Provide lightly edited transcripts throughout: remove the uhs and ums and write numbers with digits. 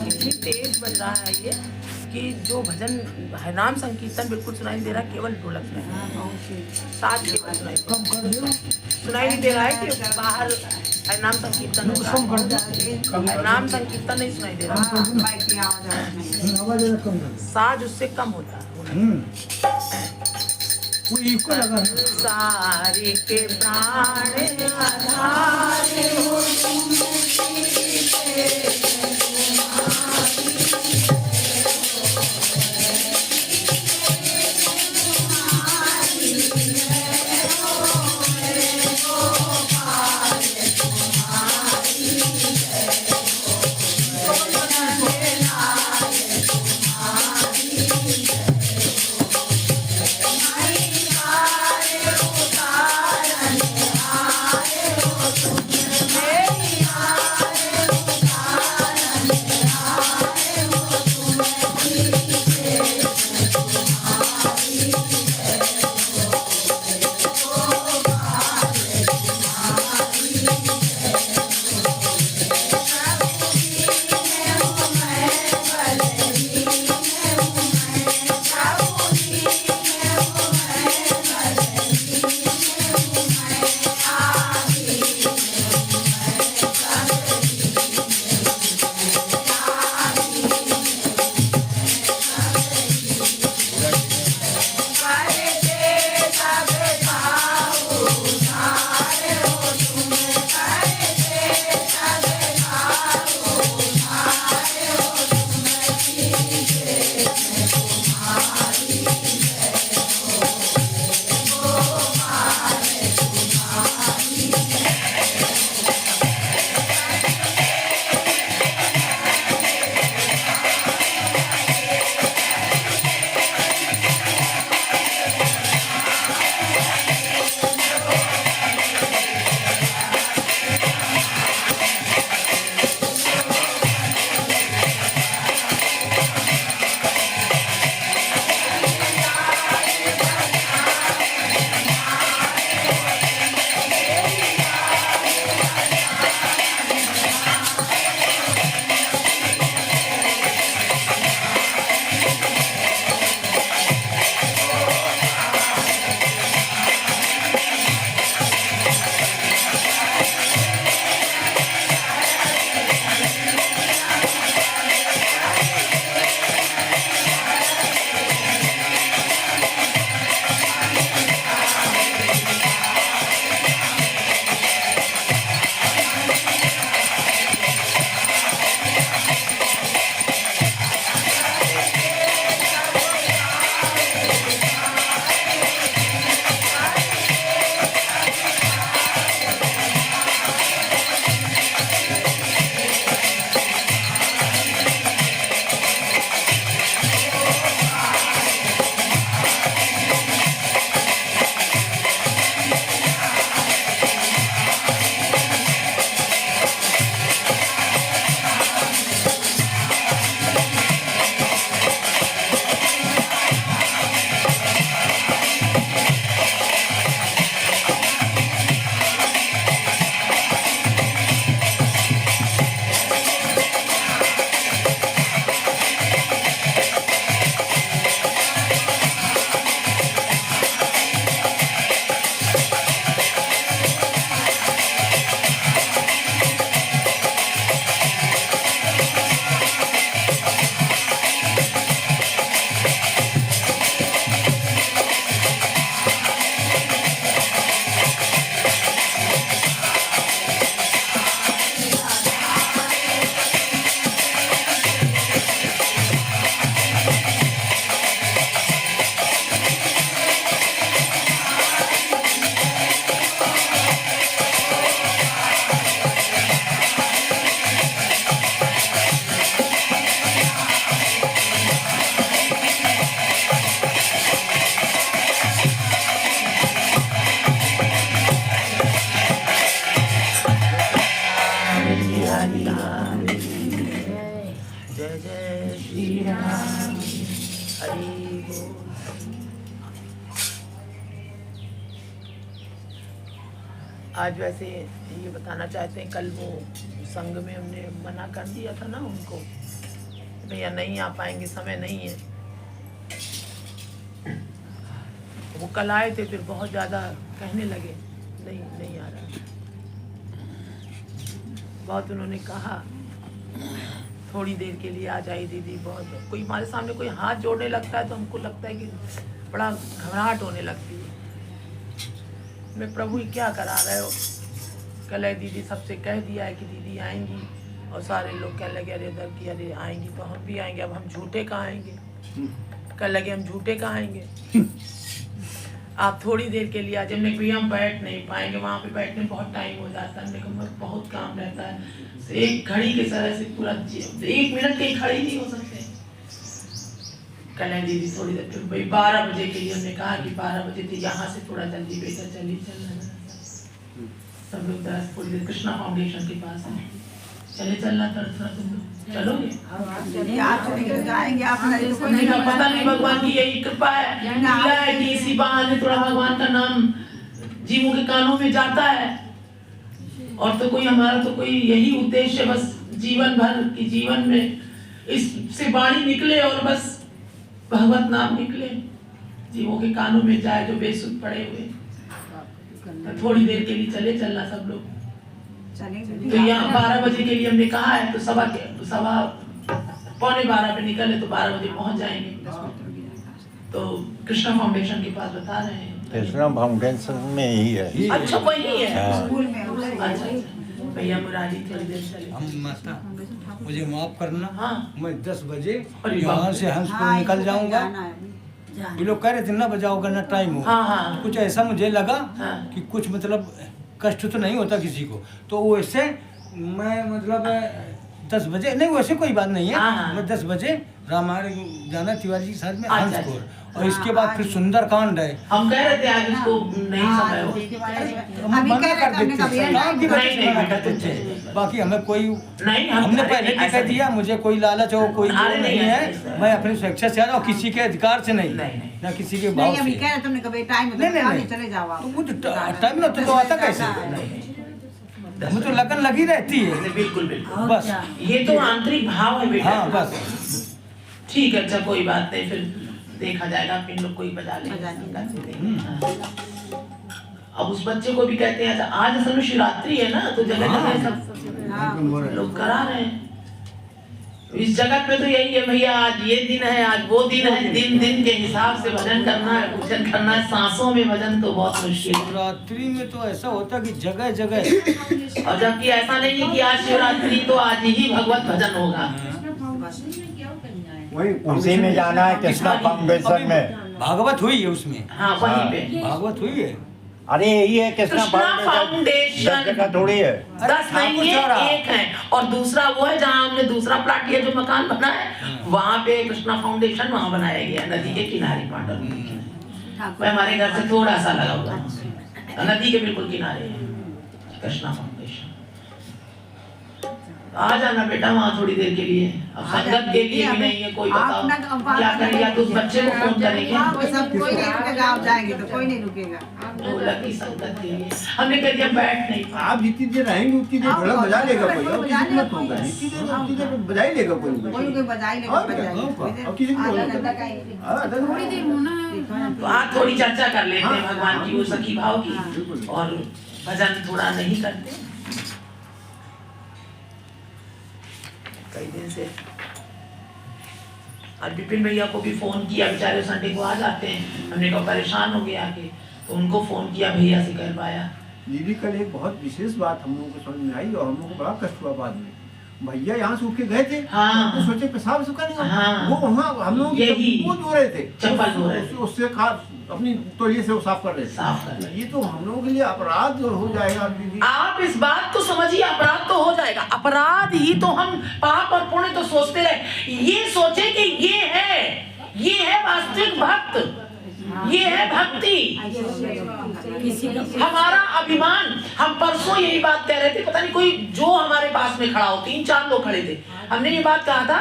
इतनी तेज बज रहा है ये कि जो भजन हरिनाम संकीर्तन बिल्कुल सुनाई नहीं दे रहा, केवल ढोलक सुनाई, साथ केवल सुनाई नहीं दे रहा है कि बाहर हरिनाम संकीर्तन हो रहा है। हरिनाम संकीर्तन नहीं सुनाई दे रहा, साज उससे कम होता है। सारी के प्राण आधार हो आज वैसे ये बताना चाहते हैं, कल वो संघ में हमने मना कर दिया था ना उनको भैया नहीं आ पाएंगे, समय नहीं है। वो कल आए थे, फिर बहुत ज़्यादा कहने लगे नहीं आ रहा। बहुत उन्होंने कहा थोड़ी देर के लिए आ जाए दीदी। बहुत कोई हमारे सामने कोई हाथ जोड़ने लगता है तो हमको लगता है कि बड़ा घबराहट होने लगती है। मैं प्रभु ही क्या करा रहे हो। कल दीदी सबसे कह दिया है कि दीदी आएंगी, और सारे लोग कहने लगे अरे उधर की अरे आएंगी तो हम भी आएंगे। अब हम झूठे कहाँ आएंगे, कल लगे हम झूठे कहाँ आएंगे। आप थोड़ी देर के लिए आज हमने भैया हम बैठ नहीं पाएंगे, वहाँ पे बैठने में बहुत टाइम हो जाता है, हमने बहुत काम रहता है। एक घड़ी के तरह से पूरा 1 मिनट कहीं खड़ी नहीं हो सकते। कल दीदी थोड़ी देर फिर भाई 12 बजे के लिए हमने कहा कि 12 बजे थी, यहाँ से थोड़ा जल्दी बेटा चलिए चलना। सब लोग 10 थोड़ी देर कृष्णा फाउंडेशन के पास है, चले चलना थोड़ा तुम लोग चलोगे? पता नहीं भगवान की यही कृपा है कि इसी बहाने थोड़ा भगवान का नाम जीवों के कानों में जाता है। और तो कोई हमारा तो कोई यही उद्देश्य बस जीवन भर की जीवन में इससे वाणी निकले और बस भगवत नाम निकले, जीवों के कानों में जाए जो बेसुध पड़े हुए। तो थोड़ी देर के लिए चले चलना सब लोग। तो यहाँ 12 बजे के लिए हमने कहा है, तो सवा 11:15 पे निकले तो 12 बजे पहुँच जाएंगे। तो कृष्णा फाउंडेशन के पास बता रहे हैं, कृष्णा फाउंडेशन में ही है। अच्छा वही है स्कूल में। अच्छा भैया मुरारी थोड़ी देर चले। माता मुझे माफ करना। हाँ। मैं 10 बजे यहाँ से हंसपुर निकल जाऊंगा। ये लोग कह रहे थे ना बजाओगा ना टाइम हो। हाँ। कुछ ऐसा मुझे लगा हाँ। कि कुछ मतलब कष्ट तो नहीं होता किसी को, तो वैसे मैं मतलब 10 बजे नहीं, वैसे कोई बात नहीं है। हाँ। मैं 10 बजे रामायण जाना तिवारी जी के साथ में हंसपुर, और इसके बाद फिर हाँ, सुंदरकांड है। हम कह रहे थे आज उसको नहीं समय हो। हम मना कर देते थे, बाकी हमें कोई नहीं, हमने पहले भी कह दिया, मुझे कोई लालच हो कोई अरे नहीं नहीं, है। ऐसा मैं अपनी स्वेच्छा से आ रहा हूँ, किसी के अधिकार से नहीं, ना किसी के भाव से। टाइम ना तो आता कैसे, हमें तो लगन लगी रहती है। बिल्कुल बिल्कुल, बस ये तो आंतरिक भाव है बेटा। हाँ बस ठीक है, अच्छा कोई बात नहीं, फिर देखा जाएगा, इन लोग कोई बजा लेंगे। अब उस बच्चे को भी कहते हैं, अच्छा आज असल में शिवरात्रि है ना, तो जगह जगह सब लोग करा रहे हैं। इस जगत में तो यही है भैया, आज ये दिन है, आज वो दिन है, दिन दिन के हिसाब से भजन करना है, पूजन करना है। सांसों में भजन तो बहुत मुश्किल है। शिवरात्रि में तो ऐसा होता कि जगह जगह, और जबकि ऐसा नहीं है कि आज शिवरात्रि तो आज ही भगवत भजन होगा। उसी में जाना है कृष्णा फाउंडेशन में। भागवत हुई है उसमें। हाँ वहीं पे भागवत हुई है। अरे यही है कृष्णा कृष्णा फाउंडेशन। जगह थोड़ी है, 10 नहीं है, एक है, और दूसरा वो है जहाँ हमने दूसरा प्लाट किया, जो मकान बना है वहाँ पे कृष्णा फाउंडेशन वहाँ बनाया गया, नदी के किनारे पांडव। वह हमारे घर से थोड़ा सा लगा हुआ, नदी के बिल्कुल किनारे है कृष्णा फाउंडेशन। आ जाना बेटा वहाँ थोड़ी देर के लिए। अब संगत के लिए भी नहीं है, कोई बताओ क्या करें, या तो उस बच्चे को फोन करेंगे। कोई नहीं रुकेगा, आप जाएंगे तो कोई नहीं रुकेगा। ढोलक की संगत के लिए हमने कह दिया बैठ नहीं। आप जितनी देर रहेंगे उतनी देर ढोलक बजा लेगा कोई, और किसी को मत होगा, जितनी देर बजा ही लेगा कोई बजा ही लेगा। और किसी को थोड़ी देर होना है, तो आज थोड़ी चर्चा कर लेते हैं भगवान की, वो सखी भाव की, और भजन थोड़ा नहीं करते कई दिन से। आज विपिन भैया को भी फोन किया, बेचारे संडे को आ जाते हैं, हमने कहा परेशान हो गया आके, तो उनको फोन किया, भैया से कर पाया। दीदी कल एक बहुत विशेष बात हम लोगों को समझ में आई, और हम लोगों को बड़ा कष्ट हुआ बाद में। भैया यहाँ से उठ के गए थे, हाँ। तो सोचे पेशाब सुखा नहीं, हाँ। वो वहाँ हम लोग वो धो रहे थे, चप्पल धो रहे थे, उससे अपनी तौलिए से वो साफ कर रहे थे। साफ कर रहे। ये तो हम लोगों के लिए अपराध हो जाएगा दीदी। आप इस बात को समझिए, अपराध तो हो जाएगा, अपराध ही तो हम पाप और पुण्य तो सोचते रहे। ये सोचे कि ये है वास्तविक भक्त, ये है भक्ति, हमारा अभिमान। हम परसों यही बात कह रहे थे, पता नहीं कोई जो हमारे पास में खड़ा हो, 3-4 लोग खड़े थे, हमने ये बात कहा था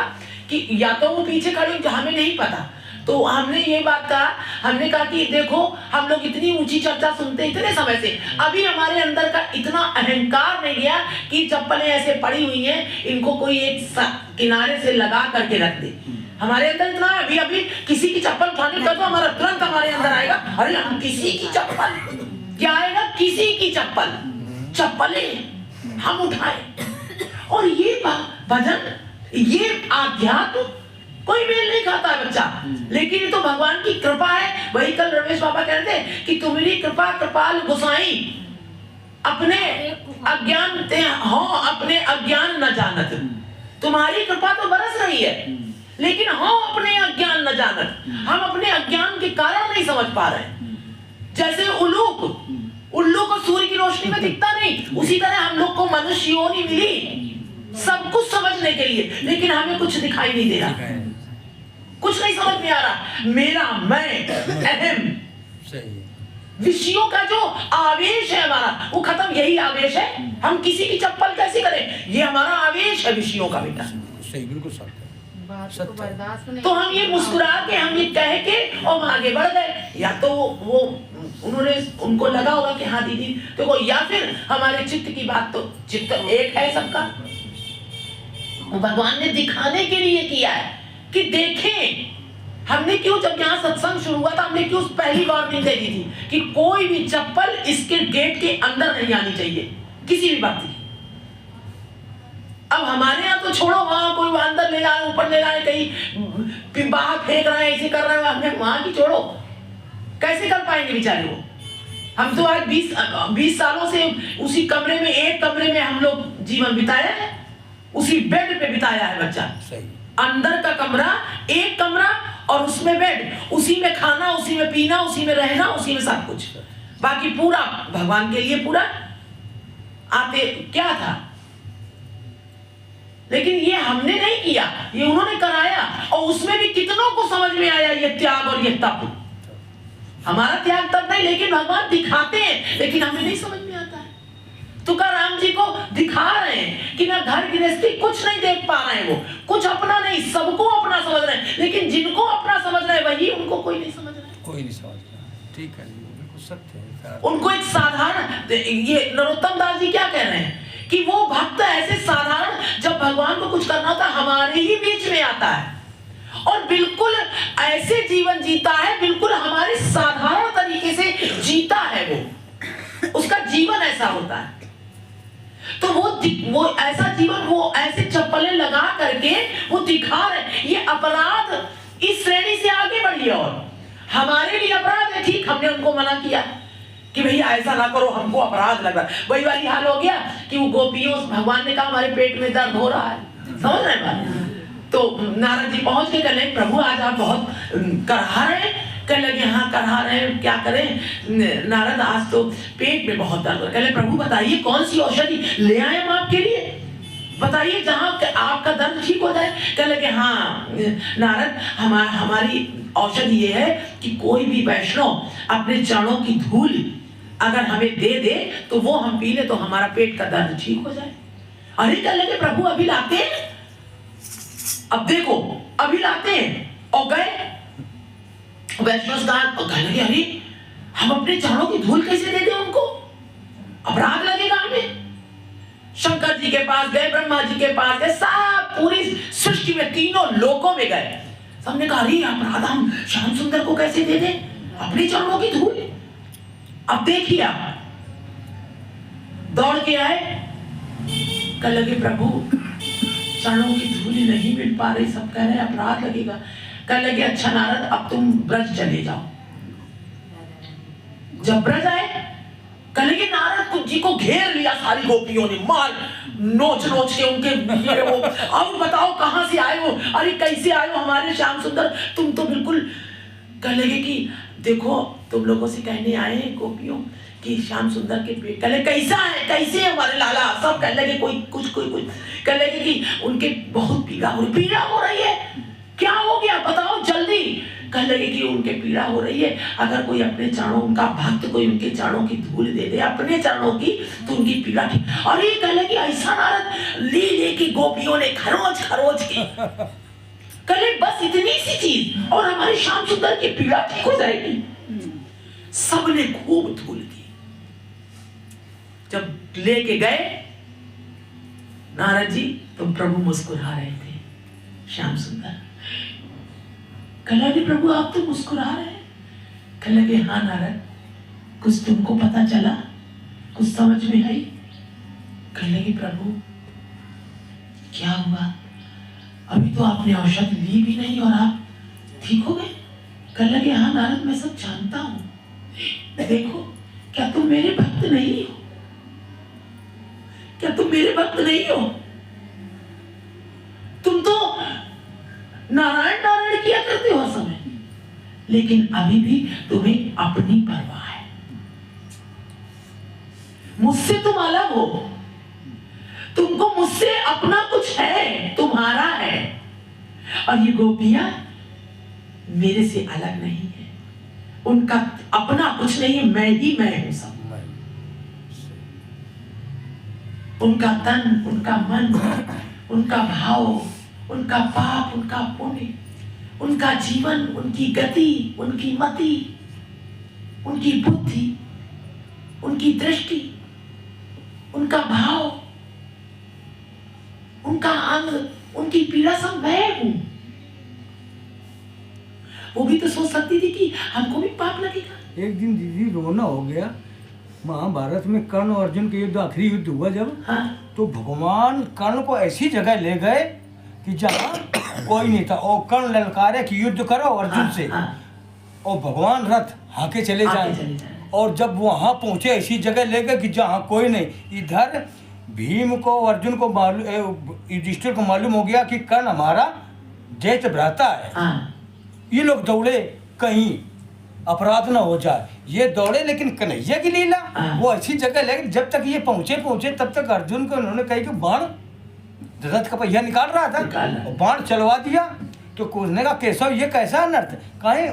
कि या तो वो पीछे खड़े, हमें नहीं पता, तो हमने ये बात कहा, हमने कहा कि देखो हम लोग इतनी ऊंची चर्चा सुनते इतने समय से, अभी हमारे अंदर का इतना अहंकार नहीं गया कि चप्पलें ऐसे पड़ी हुई हैं इनको कोई एक किनारे से लगा करके रख दे। हमारे अंदर इतना अभी अभी किसी की चप्पल उठाने का तो हमारा तुरंत हमारे अंदर आएगा, अरे हम किसी की चप्पल, क्या आएगा, किसी की चप्पल, चप्पलें हम उठाए। और ये भजन, ये आध्यात्म कोई मेल नहीं खाता है बच्चा, लेकिन ये तो भगवान की कृपा है। वही कल रमेश बाबा कहते हैं कि तुम्हारी कृपा कृपाल गोसाई, अपने अज्ञान हो अपने अज्ञान न जानत। तुम्हारी कृपा तो बरस रही है, लेकिन हो अपने अज्ञान न जानत, हम अपने अज्ञान के कारण नहीं समझ पा रहे। जैसे उल्लू को सूर्य की रोशनी में दिखता नहीं, उसी तरह हम लोग को मनुष्य योनि मिली सब कुछ समझने के लिए, लेकिन हमें कुछ दिखाई नहीं दे रहा, कुछ नहीं समझ में आ रहा। मेरा मैं अहम विषयों का जो आवेश है हमारा, वो खत्म। यही आवेश है, हम किसी की चप्पल कैसे करें, ये हमारा आवेश है विषयों का बेटा। सही, बिल्कुल सत्य। तो हम ये मुस्कुरा के, हम ये कह के और आगे बढ़ गए। या तो वो उन्होंने, उनको लगा होगा कि हाँ दीदी देखो, या फिर हमारे चित्त की बात, तो चित्त एक है सबका, भगवान ने दिखाने के लिए किया है कि देखें। हमने क्यों, जब यहाँ सत्संग शुरू हुआ था, हमने क्यों पहली वार्निंग दे दी थी कि कोई भी चप्पल इसके गेट के अंदर नहीं आनी चाहिए किसी भी भक्ति की। अब हमारे यहाँ तो छोड़ो, वहां कोई अंदर ले रहा है, ऊपर ले रहा है, कहीं बाहर फेंक रहा है, ऐसे कर रहा है, हमें वहां की छोड़ो, कैसे कर पाएंगे बेचारे वो। हम तो आज 20 सालों से उसी कमरे में, एक कमरे में हम लोग जीवन बिताया है, उसी बेड पे बिताया है बच्चा। सही। अंदर का कमरा, एक कमरा और उसमें बेड, उसी में खाना, उसी में पीना, उसी में रहना, उसी में सब कुछ, बाकी पूरा भगवान के लिए पूरा आते क्या था। लेकिन ये हमने नहीं किया, ये उन्होंने कराया, और उसमें भी कितनों को समझ में आया ये त्याग और ये तप। हमारा त्याग तप नहीं, लेकिन भगवान दिखाते हैं, लेकिन हमें नहीं समझ में आता है। तुकाराम जी को दिखा रहे हैं कि ना घर गृहस्थी कुछ नहीं देख पा रहे हैं, वो कुछ अपना नहीं, सबको अपना समझ रहे हैं, लेकिन जिनको अपना समझ रहे हैं वही उनको कोई नहीं समझ रहा है। कोई नहीं समझ रहा। ठीक है, बिल्कुल सत्य है। उनको एक साधारण, ये नरोत्तम दास जी क्या कह रहे हैं कि वो भक्त ऐसे साधारण, जब भगवान को कुछ करना होता है हमारे ही बीच में आता है और बिल्कुल ऐसे जीवन जीता है, बिल्कुल हमारे साधारण तरीके से जीता है, वो उसका जीवन ऐसा होता है। तो वो ऐसा जीवन, वो ऐसे चप्पलें लगा करके वो दिखा रहे। ये अपराध इस श्रेणी से आगे बढ़ी, और हमारे लिए अपराध है। ठीक, हमने उनको मना किया कि भैया ऐसा ना करो, हमको अपराध लग रहा है। वही वाली हाल हो गया कि वो गोपियों, भगवान ने कहा हमारे पेट में दर्द हो रहा है, समझ रहे हैं। तो नारद जी पहुंच के कहने, प्रभु आज आप बहुत करहा रहे हैं। कहने लगे हाँ करहा रहे हैं, क्या करें नारद, आज तो पेट में बहुत दर्द हो रहा है। कहने प्रभु बताइए कौन सी औषधि ले आए हम आपके लिए, बताइए जहाँ आपका दर्द ठीक हो जाए। कहने लगे हाँ नारद, हमारी औषधि ये है कि कोई भी वैष्णव अपने चरणों की धूल अगर हमें दे दे तो वो हम पी ले तो हमारा पेट का दर्द ठीक हो जाए। अरे कहने लगे प्रभु अभी लाते हैं, अब देखो अभी लाते हैं। और गए वैष्णव कहने लगे अरे हम अपने चरणों की धूल कैसे दे दें उनको, अपराध लगेगा हमें। शंकर जी के पास गए, ब्रह्मा जी के पास गए, सब पूरी सृष्टि में तीनों लोकों में गए। सबने कहा अरे अपराध हम श्याम सुंदर को कैसे दे दें अपने चरणों की धूल। अब देखिए आप दौड़ के आए, कहने लगे प्रभु चरणों की धूल नहीं मिल पा रही, सब कह रहे हैं अपराध लगेगा। कहने लगे अच्छा नारद अब तुम ब्रज चले जाओ। जब ब्रज आए, कहने लगे नारद जी को घेर लिया सारी गोपियों ने, मार नोच नोच के उनके वो, अब बताओ कहां से आए हो, अरे कैसे आए हो हमारे श्याम सुंदर, तुम तो बिल्कुल। कहने लगे कि देखो तुम लोगों से कहने आए हैं गोपियों कि श्याम सुंदर के पेट, कहने कैसा है, कैसे है हमारे लाला, सब कहने लगे कोई कुछ कहने लगे कि उनके बहुत पीड़ा हो रही है, क्या हो गया बताओ जल्दी। कहने लगे कि उनके पीड़ा हो रही है, अगर कोई अपने चरणों, उनका भक्त कोई उनके चरणों की धूल दे दे अपने चरणों की तो उनकी पीड़ा ठीक। अरे कहने लगे ऐसा नारद, ले के गोपियों ने खरोच के कहले बस बस इतनी सी चीज और हमारे श्याम सुंदर की पीड़ा ठीक हो जाएगी। सबने खूब धूल दी। जब लेके गए नारद जी तो प्रभु मुस्कुरा रहे थे। श्याम सुंदर कहने लगे प्रभु आप तो मुस्कुरा रहे हैं। कहने लगे हाँ नारद, कुछ तुमको पता चला, कुछ समझ में आई? कहने लगे प्रभु क्या हुआ? अभी तो आपने औषध ली भी नहीं और आप ठीक हो गए। कहने लगे हाँ नारद मैं सब जानता हूं। देखो क्या तुम मेरे भक्त नहीं हो? क्या तुम मेरे भक्त नहीं हो? तुम तो नारायण नारायण किया करते हो समय, लेकिन अभी भी तुम्हें अपनी परवाह है। मुझसे तुम अलग हो, तुमको मुझसे अपना कुछ है, तुम्हारा है। और ये गोपियां मेरे से अलग नहीं है, उनका अपना कुछ नहीं है, मैं ही मैं हूं सब। उनका तन, उनका मन, उनका भाव, उनका पाप, उनका पुण्य, उनका जीवन, उनकी गति, उनकी मति, उनकी बुद्धि, उनकी दृष्टि, उनका भाव, उनका अंग, उनकी पीड़ा सब मैं हूं। वो भी तो सोच सकती थी कि हमको भी पाप लगेगा। एक दिन दीदी रोना हो गया। महाभारत में कर्ण और अर्जुन के युद्ध, आखिरी युद्ध हुआ जब, हाँ? तो भगवान कर्ण को ऐसी जगह ले गए कि जहाँ कोई नहीं था, और कर्ण ललकारे कि युद्ध करो अर्जुन से। और भगवान रथ हाके चले जाए, और जब वहाँ पहुँचे ऐसी जगह ले गए कि जहाँ कोई नहीं। इधर भीम को, अर्जुन को मालूम, युधिष्ठिर को मालूम हो गया कि कर्ण हमारा ज्येष्ठ भ्राता है। ये लोग दौड़े कहीं अपराध ना हो जाए, ये दौड़े, लेकिन कन्हैया की लीला वो ऐसी जगह ले, जब तक ये पहुंचे तब तक अर्जुन को उन्होंने कही कि बाण, रथ का पहिया निकाल रहा था, बाण चलवा दिया। तो पूछने का केशव ये कैसा अनर्थ, कहीं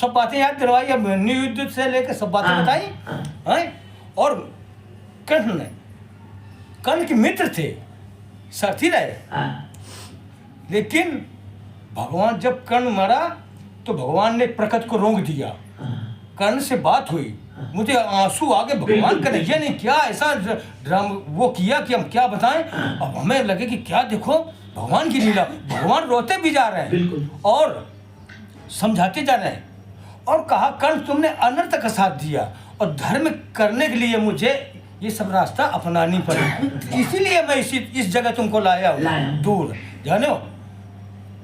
सब बातें याद दिलवाई, अब युद्ध से लेकर सब बातें बताई हैं। और कृष्ण ने, कर्ण के मित्र थे, साथी रहे, लेकिन भगवान जब कर्ण मरा तो भगवान ने प्रकट को रोक दिया। कर्ण से बात हुई, मुझे आंसू आ गए। भगवान कन्हैया ने क्या ऐसा ड्रामा वो किया कि हम क्या बताएं। अब हमें लगे कि क्या देखो भगवान की लीला, भगवान रोते भी जा रहे हैं और समझाते जा रहे हैं। और कहा कर्ण तुमने अनर्थ का साथ दिया और धर्म करने के लिए मुझे ये सब रास्ता अपनानी पड़ी, इसीलिए मैं इस जगह तुमको लाया हूँ दूर, जाने हो।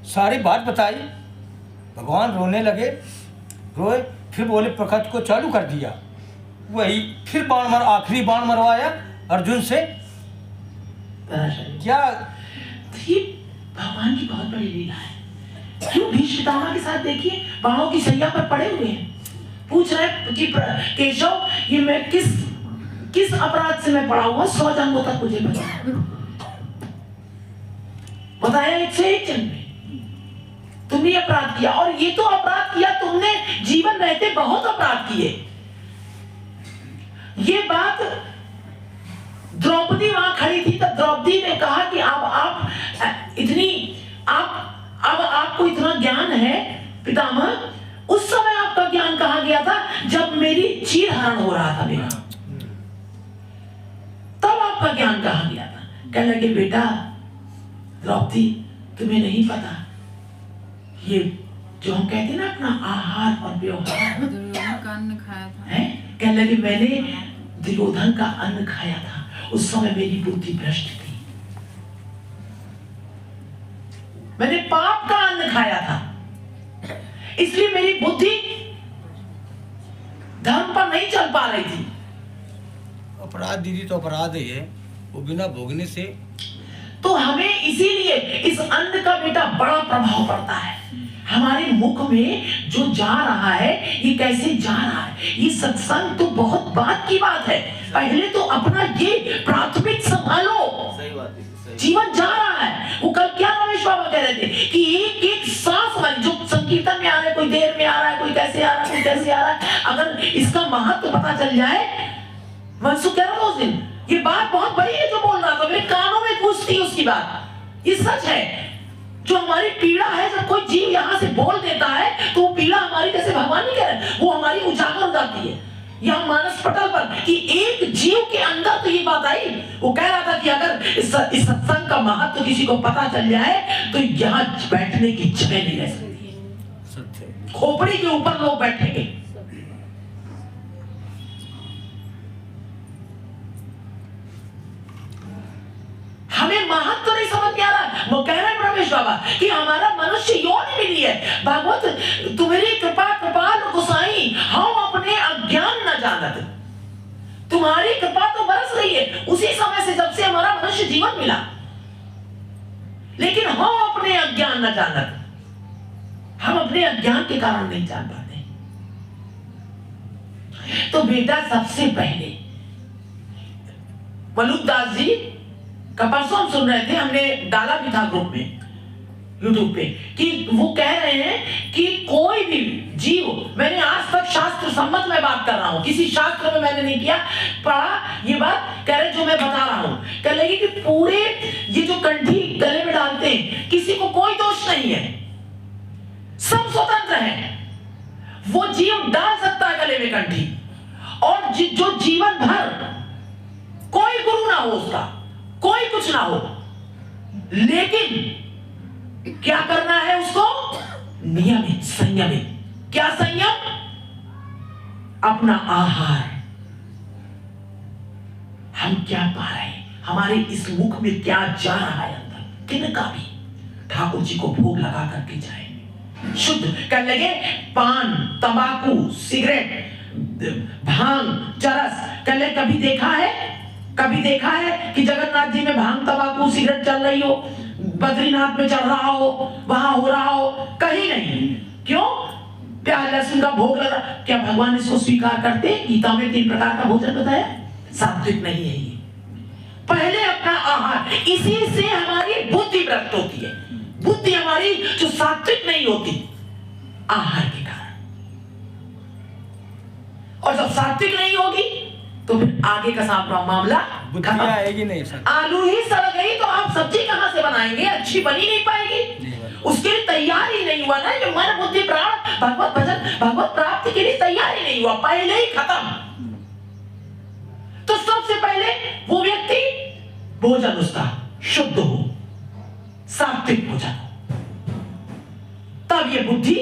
सारी बात बताई, भगवान रोने लगे, रोए, फिर बोले प्रकट को चालू कर दिया। वही फिर बाण मर, आखिरी बाण मरवाया अर्जुन से। क्या ये भगवान की बहुत बड़ी लीला है। क्यों भीष्म पितामह के साथ देखिए, बाणों की सैया पर पड़े हुए हैं, पूछ रहे कि केशव ये मैं किस अपराध से मैं पड़ा हुआ, 100 जन्मों तक मुझे बताया एक से एक जन्म में तुमने अपराध किया। और ये तो अपराध किया तुमने, जीवन रहते बहुत अपराध किए। ये बात द्रौपदी वहां खड़ी थी, तब द्रौपदी ने कहा कि अब आपको इतना ज्ञान है पितामह, उस समय आपका ज्ञान कहाँ गया था जब मेरी चीर हरण हो रहा था मेरा, तब आपका ज्ञान कहाँ गया था। कहने लगे बेटा द्रौपदी तुम्हें नहीं पता, ये जो हम कहते हैं ना अपना आहार और व्यवहार, दुर्योधन का अन्न खाया था। है? कहने लगे मैंने दुर्योधन का अन्न खाया था, उस समय मेरी बुद्धि भ्रष्ट थी, मैंने पाप का अन्न खाया था, इसलिए मेरी बुद्धि धर्म पर नहीं चल पा रही थी। अपराध दीदी तो अपराध ही है, वो बिना भोगने से। तो हमें इसीलिए इस अन्न का बेटा बड़ा प्रभाव पड़ता है। हमारे मुख में जो जा रहा है ये कैसे जा रहा है, ये सत्संग तो बहुत बात की बात है। पहले तो अपना ये प्राथमिक संभालो, जीवन जा रहा है। वो कल क्या रमेश बाबा कह रहे थे कि एक एक सांस वाली, जो संकीर्तन में आ रहा है, कोई देर में आ रहा है, कोई कैसे आ रहा है, कोई कैसे आ रहा है, अगर इसका महत्व पता चल जाए। मनसुख कह रहा था उस दिन, ये बात बहुत बड़ी है जो बोल रहा था, मेरे कानों में गूंजती उसकी बात, ये सच है। जो हमारी पीड़ा है, जब कोई जीव यहाँ से बोल देता है तो वो पीड़ा हमारी, जैसे भगवान नहीं कह रहे, वो हमारी उजागर हो जाती है यहाँ मानस पटल पर कि एक जीव के अंदर तो ये बात आई। वो कह रहा था कि अगर इस सत्संग का महत्व किसी को पता चल जाए तो यहाँ बैठने की जगह नहीं रह सकती है, खोपड़ी के ऊपर लोग बैठेंगे। हमें महत्व नहीं समझ में आ रहा। वो कह रहे हैं रमेश बाबा कि हमारा मनुष्य योनि मिली है। भागवत, तुम्हारी कृपा कृपाल गोसाई, हम अपने अज्ञान न जानत। तुम्हारी कृपा तो बरस रही है उसी समय से जब से हमारा मनुष्य जीवन मिला, लेकिन हम अपने अज्ञान न जानत। हम अपने अज्ञान के कारण नहीं जान पाते। तो बेटा, सबसे पहले मलुकदास जी का परसों हम सुन रहे थे, हमने डाला भी था ग्रुप में यूट्यूब पे, कि वो कह रहे हैं कि कोई भी जीव, मैंने आज तक शास्त्र सम्मत में बात कर रहा हूं, किसी शास्त्र में मैंने नहीं किया पढ़ा, ये बात कह रहे जो मैं बता रहा हूं, कह लगी कि पूरे ये जो कंठी गले में डालते हैं किसी को कोई दोष नहीं है, सब स्वतंत्र है। वो जीव डाल सकता है गले में कंठी, और जो जीवन भर कोई गुरु ना हो उसका, कोई कुछ ना हो, लेकिन क्या करना है उसको? नियमित, संयमित। क्या संयम? अपना आहार। हम क्या पा रहे हैं, हमारे इस मुख में क्या जा रहा है अंदर, किनका भी ठाकुर जी को भोग लगा करके जाए शुद्ध कर लगे। पान, तंबाकू, सिगरेट, भांग, चरस कर ले, कभी देखा है? कभी देखा है कि जगन्नाथ जी में भांग, तंबाकू, सिगरेट चल रही हो, बद्रीनाथ में चल रहा हो, वहां हो रहा हो? कहीं नहीं। क्यों? प्याज लहसुन का भोग लगा। क्या भगवान इसको स्वीकार करते? गीता में 3 प्रकार का भोजन बताया, सात्विक नहीं है ये। पहले अपना आहार, इसी से हमारी बुद्धि भ्रष्ट होती है। बुद्धि हमारी जो सात्विक नहीं होती, आहार के कारण। और जब सात्विक नहीं होगी तो फिर आगे का सारा मामला बुद्धियां आएगी नहीं सर। आलू ही सड़ गई तो आप सब्जी कहां से बनाएंगे? अच्छी बनी नहीं पाएगी, उसके लिए तैयार ही नहीं हुआ ना। जो मन बुद्धि प्राण भगवत भजन, भगवत प्राप्ति के लिए तैयार ही नहीं हुआ, पहले ही खत्म। तो सबसे पहले वो व्यक्ति भोजन उसका शुद्ध हो, सात्विक भोजन हो, तब ये बुद्धि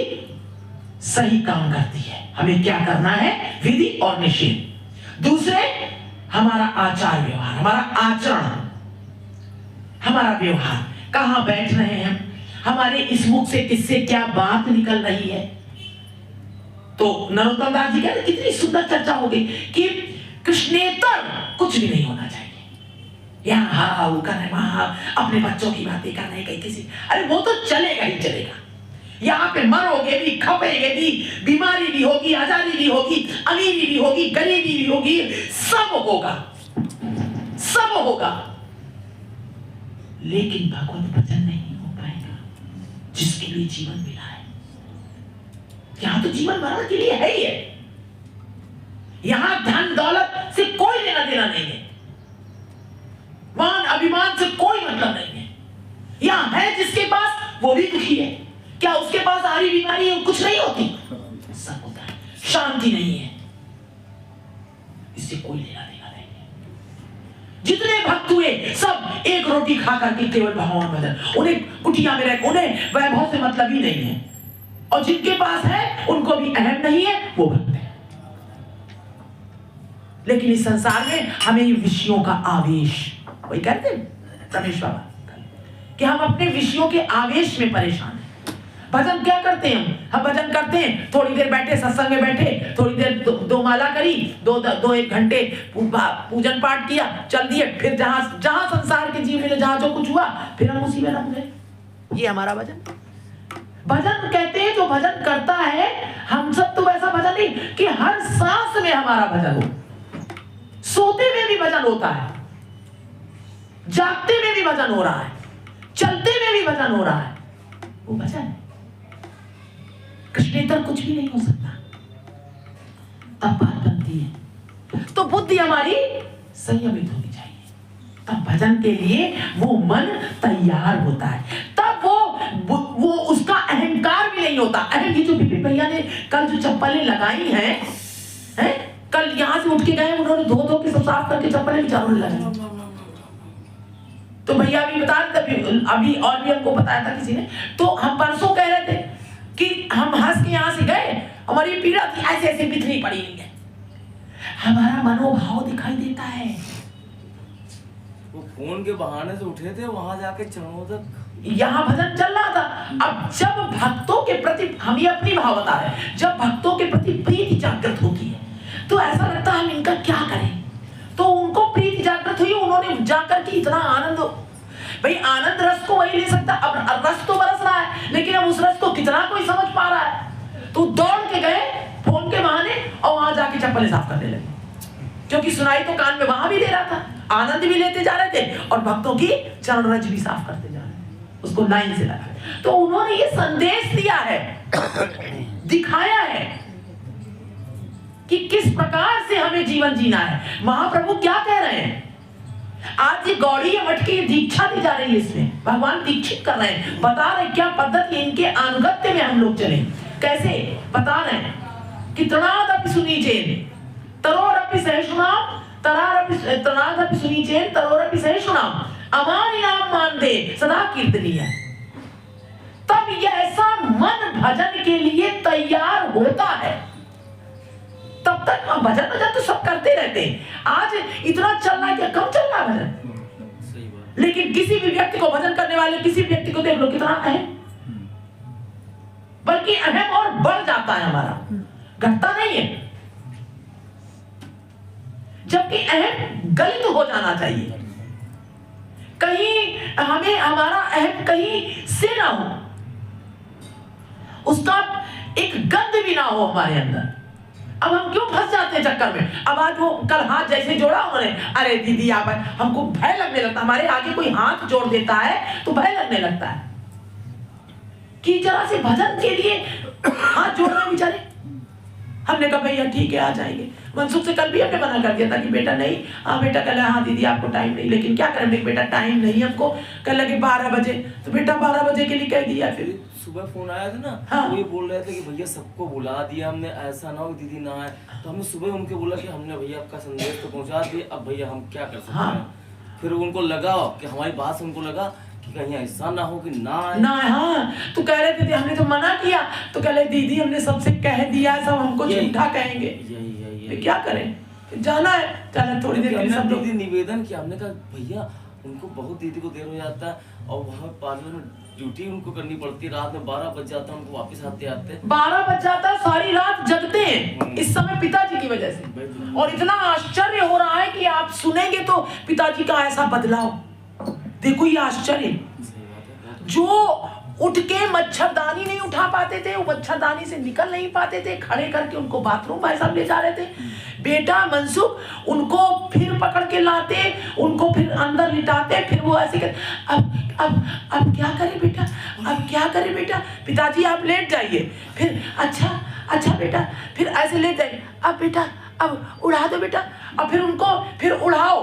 सही काम करती है। हमें क्या करना है? विधि और निषेध। दूसरे, हमारा आचार व्यवहार, हमारा आचरण, हमारा व्यवहार, कहां बैठ रहे हैं हम, हमारे इस मुख से किससे क्या बात निकल रही है। तो नरोत्तम दास जी कहते कितनी सुंदर चर्चा हो गई कि कृष्णेतर कुछ भी नहीं होना चाहिए। यहाँ हा कर रहे, वहां अपने बच्चों की बातें कर रहे, कहीं किसी, अरे वो तो चलेगा ही चलेगा। यहाँ पे मरोगे भी, खपेगे भी, बीमारी भी होगी, आजादी भी होगी, अमीरी भी होगी, गरीबी भी होगी, सब होगा, सब होगा, लेकिन भगवत भजन नहीं हो पाएगा जिसके लिए जीवन मिला है। यहाँ तो जीवन मरण के लिए है ही है। यहाँ धन दौलत से कोई लेना देना नहीं है, मान अभिमान से कोई मतलब नहीं है। यहाँ है जिसके पास वो भी दुखी है। क्या उसके पास सारी बीमारी कुछ नहीं होती? सब होता है। शांति नहीं है, इससे कोई लेना देना नहीं है। जितने भक्त हुए सब एक रोटी खा करके केवल भगवान भजन, उन्हें कुटिया में रह, उन्हें वैभव से मतलब ही नहीं है। और जिनके पास है उनको भी अहम नहीं है, वो भक्त है। लेकिन इस संसार में हमें विषयों का आवेश, वही कहते हैं रमेश बाबा कि हम अपने विषयों के आवेश में परेशान हैं। भजन क्या करते हैं हम भजन करते हैं, थोड़ी देर बैठे सत्संग में बैठे, थोड़ी देर दो माला करी, दो एक घंटे पूजन पाठ किया, चल दिए, फिर जहां जहां संसार के जीवन में जहां जो कुछ हुआ फिर हम उसी में लग गए। ये हमारा भजन। भजन कहते हैं जो भजन करता है, हम सब तो वैसा भजन नहीं कि हर सांस में हमारा भजन हो। सोते में भी भजन होता है, जागते में भी भजन हो रहा है, चलते में भी भजन हो रहा है, वो भजन है। कृष्णेतर कुछ भी नहीं हो सकता, तब बात बनती है। तो बुद्धि हमारी संयमित होनी चाहिए, तब भजन के लिए वो मन तैयार होता है, तब वो वो उसका अहंकार भी नहीं होता। ये जो विपिन भैया ने कल जो चप्पलें लगाई हैं, कल यहाँ से उठ के गए, उन्होंने धो धो के सब साफ करके चप्पलें विचारों में लगाई। तो भैया अभी बता रहे थे, अभी और भी हमको बताया था किसी ने, तो हम परसों कह रहे थे कि हम हंस के यहाँ से गए, हमारी पीड़ा थी ऐसे ऐसे बिखरी पड़ी हुई है। हमारा मनोभाव दिखाई देता है। वो फोन के बहाने से उठे थे, वहां जाके चरणों तक यहाँ भजन चल रहा था। अब जब भक्तों के प्रति, हम ये अपनी भाव बता रहे हैं, जब भक्तों के प्रति प्रीति जागृत होती है तो ऐसा लगता है हम इनका क्या करें। तो उनको प्रीति जागृत हुई, उन्होंने जाकर के इतना आनंद, भाई आनंद रस को वही ले सकता। अब रस तो बरस रहा है, लेकिन अब उस रस को कितना कोई समझ पा रहा है। तो दौड़ के गए फोन के बहाने और वहां जाके चप्पलें साफ करने लगे, क्योंकि सुनाई तो कान में वहां भी दे रहा था, आनंद भी लेते जा रहे थे और भक्तों की चरण रज भी साफ करते जा रहे थे, उसको लाइन से लगा। तो उन्होंने ये संदेश दिया है, दिखाया है कि किस प्रकार से हमें जीवन जीना है। महाप्रभु क्या कह रहे हैं? आज ये गौड़ी मठ की दीक्षा दी जा रही है, इसमें भगवान दीक्षित कर रहे हैं, बता रहे क्या पद्धति, इनके अनुगत्य में हम लोग चले। कैसे बता रहे हैं? कितनादपि सुनीचेन तरोरपि सहिष्णुनाम तनादपि सुनीचेन तरोरपि सहिष्णुनाम अमानि नाम मान दे सदा कीर्तनीय। तब ये ऐसा मन भजन के लिए तैयार होता है। तब तक भजन भजन तो सब करते रहते हैं। आज इतना चल रहा है क्या? कम चल रहा है भजन। लेकिन किसी भी व्यक्ति को भजन करने वाले किसी व्यक्ति को देख लो कितना अहम, बल्कि अहम और बढ़ जाता है हमारा, घटता नहीं है। जबकि अहम गलित हो जाना चाहिए, कहीं हमें हमारा अहम कहीं से ना हो, उसका एक गंध भी ना हो हमारे अंदर। अब हम क्यों फंस जाते हैं चक्कर में? अब आज वो कल हाथ जैसे जोड़ा उन्होंने, अरे दीदी आप, हमको भय लगने लगता, हमारे आगे कोई हाथ जोड़ देता है तो भय लगने लगता है कि जरा से भजन के लिए हाथ जोड़ रहे बेचारे। हमने कहा भैया ठीक है आ जाएंगे। मनसुख से कल भी हमने मना कर दिया था कि बेटा नहीं, हाँ बेटा कल हाँ दीदी आपको टाइम नहीं, लेकिन क्या करें बेटा टाइम नहीं हमको। कल लगे 12 बजे, तो बेटा 12 बजे के लिए कह दिया। फिर सुबह फोन आया था ना, हाँ। वो ये बोल रहे थे कि भैया सबको बुला दिया हमने, ऐसा ना हो दीदी ना आए। तो हमने सुबह उनके बोला कि हमने भैया आपका संदेश तो पहुंचा दिया, अब भैया हम क्या कर सकते हैं। फिर उनको लगा कि हमारी बात से उनको लगा कि कहीं ऐसा ना हो कि ना आए। हाँ तो कह रहे थे हमने तो मना किया, तो कह रहे दीदी हमने सबसे कह दिया, सब हमको झूठा कहेंगे। यही क्या करें, जाना है, जाना थोड़ी देर के लिए सब लोग। निवेदन किया, हमने कहा भैया उनको बहुत दीदी को देर हो जाता है और वहाँ पार्लर में ड्यूटी उनको करनी पड़ती है, रात में 12 बज जाता है उनको वापस आते आते 12 बज जाता है, सारी रात जगते हैं इस समय पिताजी की वजह से। और इतना आश्चर्य हो रहा है कि आप सुनेंगे तो पिताजी का ऐसा बदलाव देखो, ये आश्चर्य। जो उठ के मच्छरदानी नहीं उठा पाते थे, वो मच्छरदानी से निकल नहीं पाते थे, खड़े करके उनको बाथरूम भाई साहब ले जा रहे थे। बेटा मनसुख उनको फिर पकड़ के लाते, उनको फिर अंदर लिटाते, फिर वो ऐसे कर, अब क्या करें बेटा, अब क्या करें बेटा, पिताजी आप लेट जाइए। फिर अच्छा बेटा, फिर ऐसे लेट जाइए, अब बेटा अब उड़ा दो बेटा, और फिर उनको फिर उड़ाओ,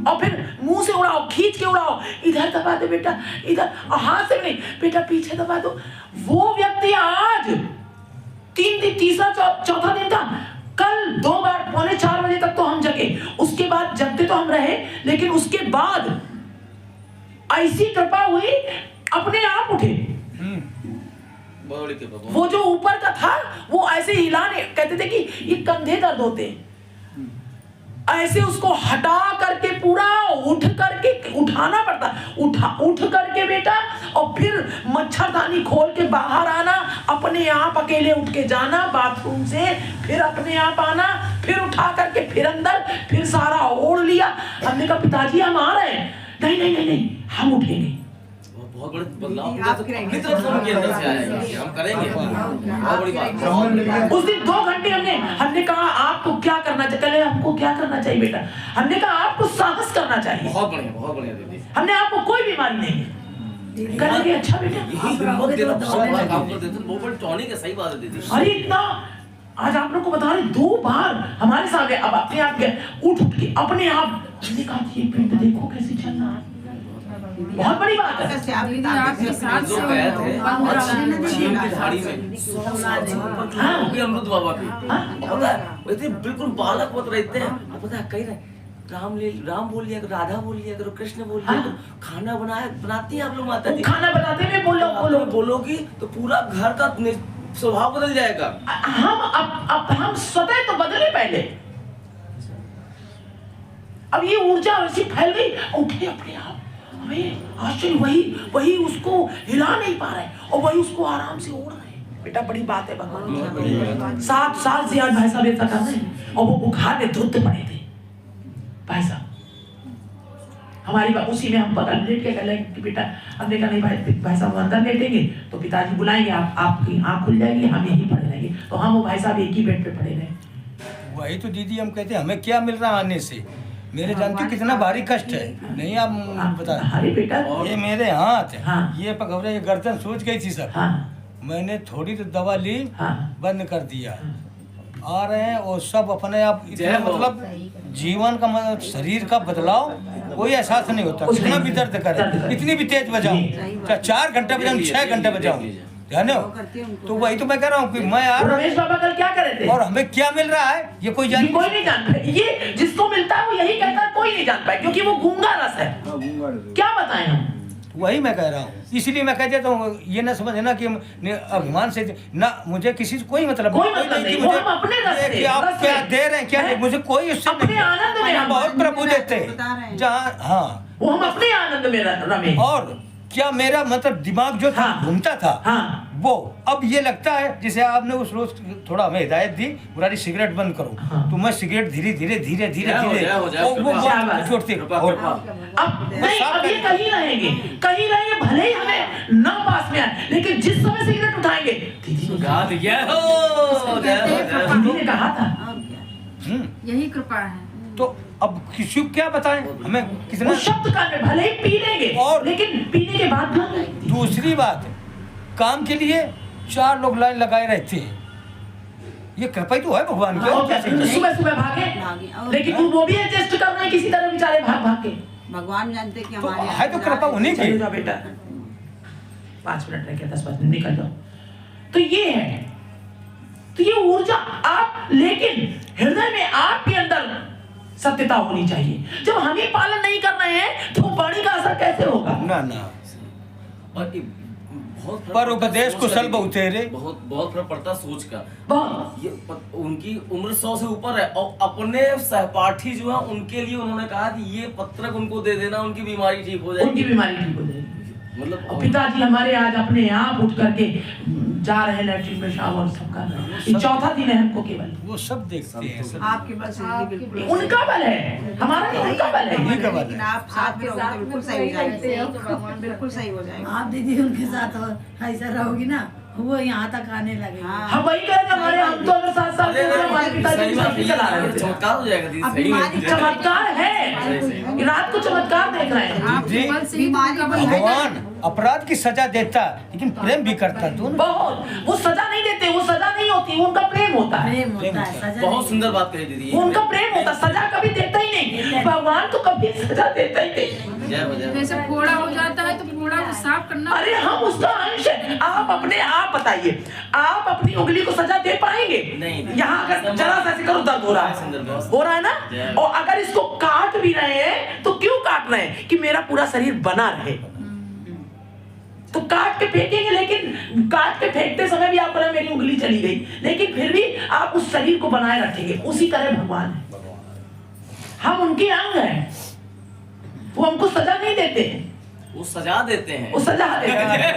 और फिर मुंह से उड़ाओ, खींच के उड़ाओ, इधर दबा दो बेटा, इधर, और हाथ से नहीं बेटा पीछे दबा दो। वो व्यक्ति आज 3 दिन, तीसरा चौथा दिन था, कल 2 बार 3:45 बजे तक तो हम जगे, उसके बाद जगते तो हम रहे, लेकिन उसके बाद ऐसी कृपा हुई अपने आप उठे। वो जो ऊपर का था वो ऐसे हिलाने, कहते थे कि ये कंधे दर्द होते हैं, ऐसे उसको हटा करके पूरा उठ करके उठाना पड़ता, उठ करके बेटा, और फिर मच्छरदानी खोल के बाहर आना, अपने आप अकेले उठ के जाना बाथरूम से, फिर अपने आप आना, फिर उठा करके फिर अंदर, फिर सारा ओढ़ लिया। हमने कहा पिताजी हम आ रहे हैं। नहीं हम उठेंगे। बहुत बड़े बदलाव अपनी तरफ से उनके अंदर से आएगा कि हम करेंगे, बहुत बड़ी बात। उस दिन 2 घंटे हमने कहा आपको क्या करना चाहिए, कल हमको क्या करना चाहिए बेटा, हमने कहा आपको साहस करना चाहिए। बहुत बढ़िया दीदी, हमने आपको कोई बीमारी नहीं है, कहेंगे अच्छा बेटा यही हिम्मत देना बहुत बड़ा काम कर देते हैं, बहुत बड़ी टॉनिक है, सही बात है दीदी। अरे इतना आज आप लोग को बता रहे 2 बार हमारे सामने, अब अपने आप उठ के अपने आप, हमने कहा ये पेट देखो कैसे चल रहा है, बहुत बड़ी बात है। दीदी आपके साथ जो से गए थे पंद्रह छीन की झाड़ी में 100 साल से ऊपर की हो गई अमृत बाबा की। पता है वो इतने बिल्कुल बालक मत रहते हैं। अब पता है कहीं रहे राम बोल लिया करो, राधा बोल लिया करो, कृष्ण बोल लिया करो। खाना बनाती हैं आप लोग माता जी। खाना बनाते में बोलोगी तो पूरा घर का स्वभाव बदल जाएगा। हम स्वतः तो बदले पहले। अब ये ऊर्जा वैसी फैल गई, उठे अपने आप। हमें आश्चर्य, वही उसको हिला नहीं पा रहे और वही उसको आराम से उड़ रहे। बेटा बड़ी बात है भगवान। 7 साल से आज भाई साहब ऐसा कर रहे हैं और वो बुखार में धुत पड़े थे भाई साहब। हमारी उसी में हम बगल लेट के कह रहे कि बेटा, हमने कहा नहीं भाई साहब अंदर लेटेंगे तो पिताजी बुलाएंगे, आपकी आँख खुल जाएगी, हम यहीं पड़े रहेंगे। तो हम वो भाई साहब एक ही बेड पे पड़े रहे। वही तो दीदी हम कहते हैं हमें क्या मिल रहा आने से। मेरे जानते कितना भारी कष्ट है, नहीं आप बता। अरे बेटा ये मेरे हाथ हाँ। ये पकड़े, ये गर्दन सूज गई थी सब। हाँ मैंने थोड़ी तो दवा ली, हाँ। बंद कर दिया। आ रहे हैं और सब अपने आप इतना मतलब जीवन का मतलब शरीर का बदलाव कोई एहसास नहीं होता। कितना भी दर्द करे, कितनी भी तेज बजाऊं, चाहे 4 घंटे बजाऊं, 6 घंटे बजाऊं, ध्यान हो। तो वही तो मैं कह रहा हूँ कि मैं यार रमेश बाबा कल क्या कर रहे थे और हमें क्या मिल रहा है ये कोई कोई नहीं जान पाए। ये जिसको मिलता है वो यही कहता है, कोई नहीं जान पाए, क्योंकि वो गूंगा रस है। क्या बताएं हम। वही मैं कह रहा हूँ, इसलिए मैं कह देता हूँ ये ना समझे ना कि अभिमान से ना मुझे किसी से कोई मतलब नहीं। वो हम अपने रस से, कि आप क्या दे रहे हैं क्या नहीं, मुझे कोई उससे अपने आनंद में हम बहुत प्रभु देते हैं जहाँ। हाँ वो हम अपने आनंद में रमे। और क्या मेरा मतलब दिमाग जो था घूमता था वो अब ये लगता है जैसे आपने उस रोज थोड़ा हमें हिदायत दी मुरारी सिगरेट बंद करो, तो मैं सिगरेट धीरे धीरे छोड़ती। अब नहीं, अब ये कहीं रहेंगे भले ही हमें ना पास में आए, लेकिन जिस समय सिगरेट उठाएंगे दीदी ने कहा था यही कृपा है। तो अब किसी को क्या बताएं हमें कितना वो शब्द का भले ही पी लेंगे और लेकिन पीने के बाद दूसरी बात काम के लिए 4 लोग लाइन लगाए रहते हैं। ये कृपा ही तो है भगवान की। सुबह भागे लेकिन वो भी एडजस्ट कर रहे हैं किसी तरह बेचारे भाग के। भगवान जानते कि तो हमारे है तो कृपा उन्हीं की। जाओ बेटा 5 मिनट रह गया, 10 मिनट निकल जाओ। तो ये है, तो ये ऊर्जा आप, लेकिन हृदय में आपके अंदर सत्यता होनी चाहिए। जब हम ही पालन नहीं कर रहे हैं तो वाणी का असर कैसे होगा। ना और पर उपदेश कुशल बहुत है रे, बहुत फर्क पड़ता सोच का। बहुत ये उनकी उम्र 100 से ऊपर है और अपने सहपाठी जो है उनके लिए उन्होंने कहा कि ये पत्रक उनको दे देना, उनकी बीमारी ठीक हो जाएगी। उनकी बीमारी ठीक हो जाएगी। मतलब पिताजी हमारे आज अपने आप उठ करके जा रहे हैं लैट्रिन में, शावर सब कर रहे हैं। ये 4था दिन है हमको केवल। वो सब देखते हैं सब। आपके पास बिल्कुल उनका बल है, हमारा नहीं, उनका बल है। लेकिन आप साथ में रहोगे तो बिल्कुल सही हो जाएगा, बिल्कुल सही हो जाएगा। आप दीदी उनके साथ ऐसा रहोगी ना, वो यहाँ तक आने लगे। हम वही कह रहे हैं, हमारे हम तो अगर 7 साल के हमारे पिताजी साइकिल चला रहे थे। चमत्कार हो जाएगा दीदी, सही में चमत्कार है, रात को चमत्कार देख रहे हैं। बीमारी भगवान अपराध की सजा देता लेकिन प्रेम भी करता दोनों। बहुत, वो सजा नहीं देते, वो सजा नहीं होती, वो उनका प्रेम होता है। प्रेम होता है, सजा बहुत सुंदर बात कही दीदी। वो उनका प्रेम होता, सजा कभी देता ही नहीं। भगवान तो कभी सजा देता ही नहीं। जैसे फोड़ा हो जाता है तो फोड़ा को साफ करना। अरे हम उसका अंश है। आप अपने आप बताइए, आप अपनी उंगली को सजा दे पाएंगे? नहीं। यहाँ अगर जरा सा ऐसे करो दर्द हो रहा है ना, और अगर इसको काट भी रहे हैं तो क्यों काट रहे हैं? कि मेरा पूरा शरीर बना रहे। तो काट के फेंकेंगे, लेकिन काट के फेंकते समय भी आपको लगा मेरी उंगली चली गई, लेकिन फिर भी आप उस शरीर को बनाए रखेंगे। उसी तरह भगवान है, हम उनके अंग हैं। वो हमको सजा नहीं देते हैं, वो सजा देते हैं। वो सजा देते हैं।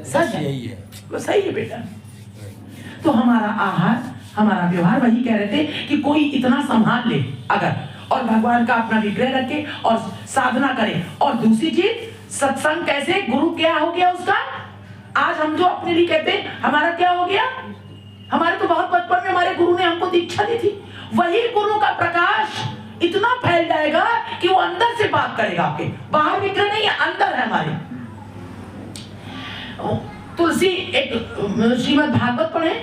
सच यही है, वो सही है बेटा। तो हमारा आहार, हमारा व्यवहार, वही कह रहे थे कि कोई इतना संभाल ले अगर, और भगवान का अपना विग्रह रखे और साधना करे। और दूसरी चीज सत्संग कैसे, गुरु क्या हो गया उसका। आज हम जो अपने लिए कहते हैं हमारा क्या हो गया, हमारे तो बहुत बचपन में हमारे गुरु ने हमको दीक्षा दी थी। वही गुरु का प्रकाश इतना फैल जाएगा कि वो अंदर से बात करेगा आपके, बाहर विग्रह नहीं है, अंदर है हमारे। तुलसी एक श्रीमद् भागवत पढ़े,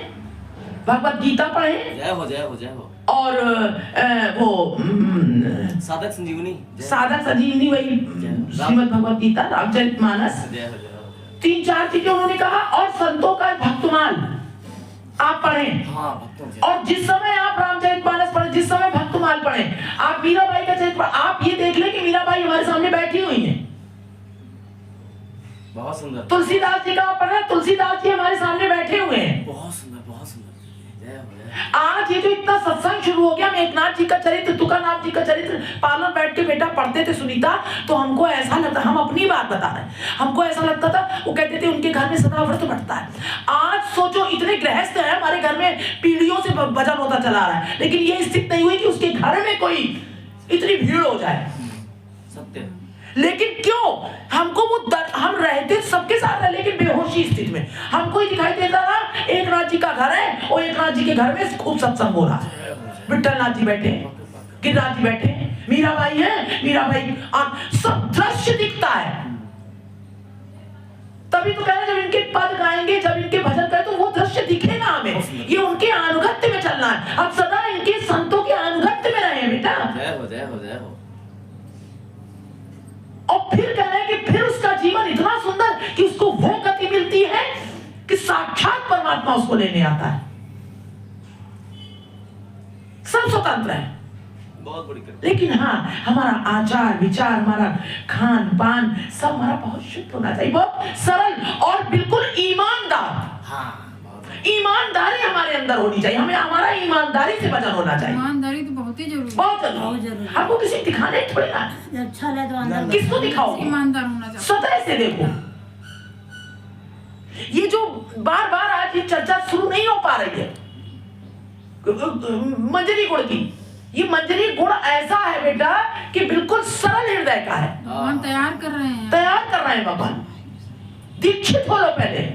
भगवत गीता पढ़े जय हो जय हो जय हो। और वो साधक संजीवनी साधक संजीवनी वही श्रीमद् भगवत गीता, रामचरितमानस, जय हो जय हो। 3-4 चीजें उन्होंने कहा। और संतों का भक्तमाल आप पढ़ें। हाँ भक्तों से। और जिस समय आप रामचरितमानस पढ़ें, जिस समय भक्तमाल पढ़ें, आप मीराबाई का चरित्र आप ये देख लें कि मीराबाई हमारे सामने बैठी हुई हैं। बहुत सुंदर। तुलसीदास जी का आप पढ़ें, तुलसीदास जी हमारे सामने बैठे हुए हैं। बहुत सुंदर बहुत सुंदर। जय हो जय हो। आज ये जो इतना सत्संग शुरू हो गया, हम एकनाथ जी का चरित्र, तुकाराम जी का चरित्र पार्लर बैठ के बेटा पढ़ते थे सुनीता, तो हमको ऐसा लगता, हम अपनी बात बता रहे हैं, हमको ऐसा लगता था, वो कहते थे उनके घर में सदा व्रत बढ़ता है। आज सोचो इतने गृहस्थ है हमारे घर में, पीढ़ियों से भजन होता चला रहा है, लेकिन ये स्थिति नहीं हुई कि उसके घर में कोई इतनी भीड़ हो जाए। सत्य। लेकिन क्यों हमको वो हम रहते सबके साथ है, लेकिन बेहोशी स्थिति में हमको ही दिखाई देता रहा एकनाथ जी का घर है और एकनाथ जी के घर में खूब सत्संग हो रहा है। विट्ठलनाथ जी बैठे, गिरिराज जी बैठे, मीराबाई है, मीराबाई सब दृश्य दिखता है। तभी तो कह रहे जब इनके पद गाएंगे, जब इनके भजन करें, तो वो दृश्य दिखेगा हमें। ये उनके अनुगत्य में चलना है, अब सदा इनके संतों के अनुगत्य में रहे बेटा। जय हो जय हो जय हो। और फिर कह रहे हैं कि फिर उसका जीवन इतना सुंदर कि उसको वो गति मिलती है कि साक्षात परमात्मा उसको लेने आता है। सब स्वतंत्र है, बहुत बड़ी कृपा। लेकिन हाँ हमारा आचार विचार, हमारा खान पान सब हमारा बहुत शुद्ध होना चाहिए, बहुत सरल और बिल्कुल ईमानदार। हाँ ईमानदारी हमारे अंदर होनी चाहिए, हमें हमारा ईमानदारी से भजन होना चाहिए। ईमानदारी तो बहुत ही जरूरी है। बहुत बहुत जरूरी। जरूरी। हमको किसी दिखाने थोड़ी ना, अच्छा लगे तो अंदर किसको दिखाओगे? ईमानदार होना चाहिए। सदैव से देखो, ये जो बार बार आज ये चर्चा शुरू नहीं हो पा रही है मंजरी गुण की, ये मंजरी गुण ऐसा है बेटा कि बिल्कुल सरल हृदय का है। भगवान तैयार कर रहे हैं, तैयार कर रहे हैं भगवान। दीक्षित हो लो पहले,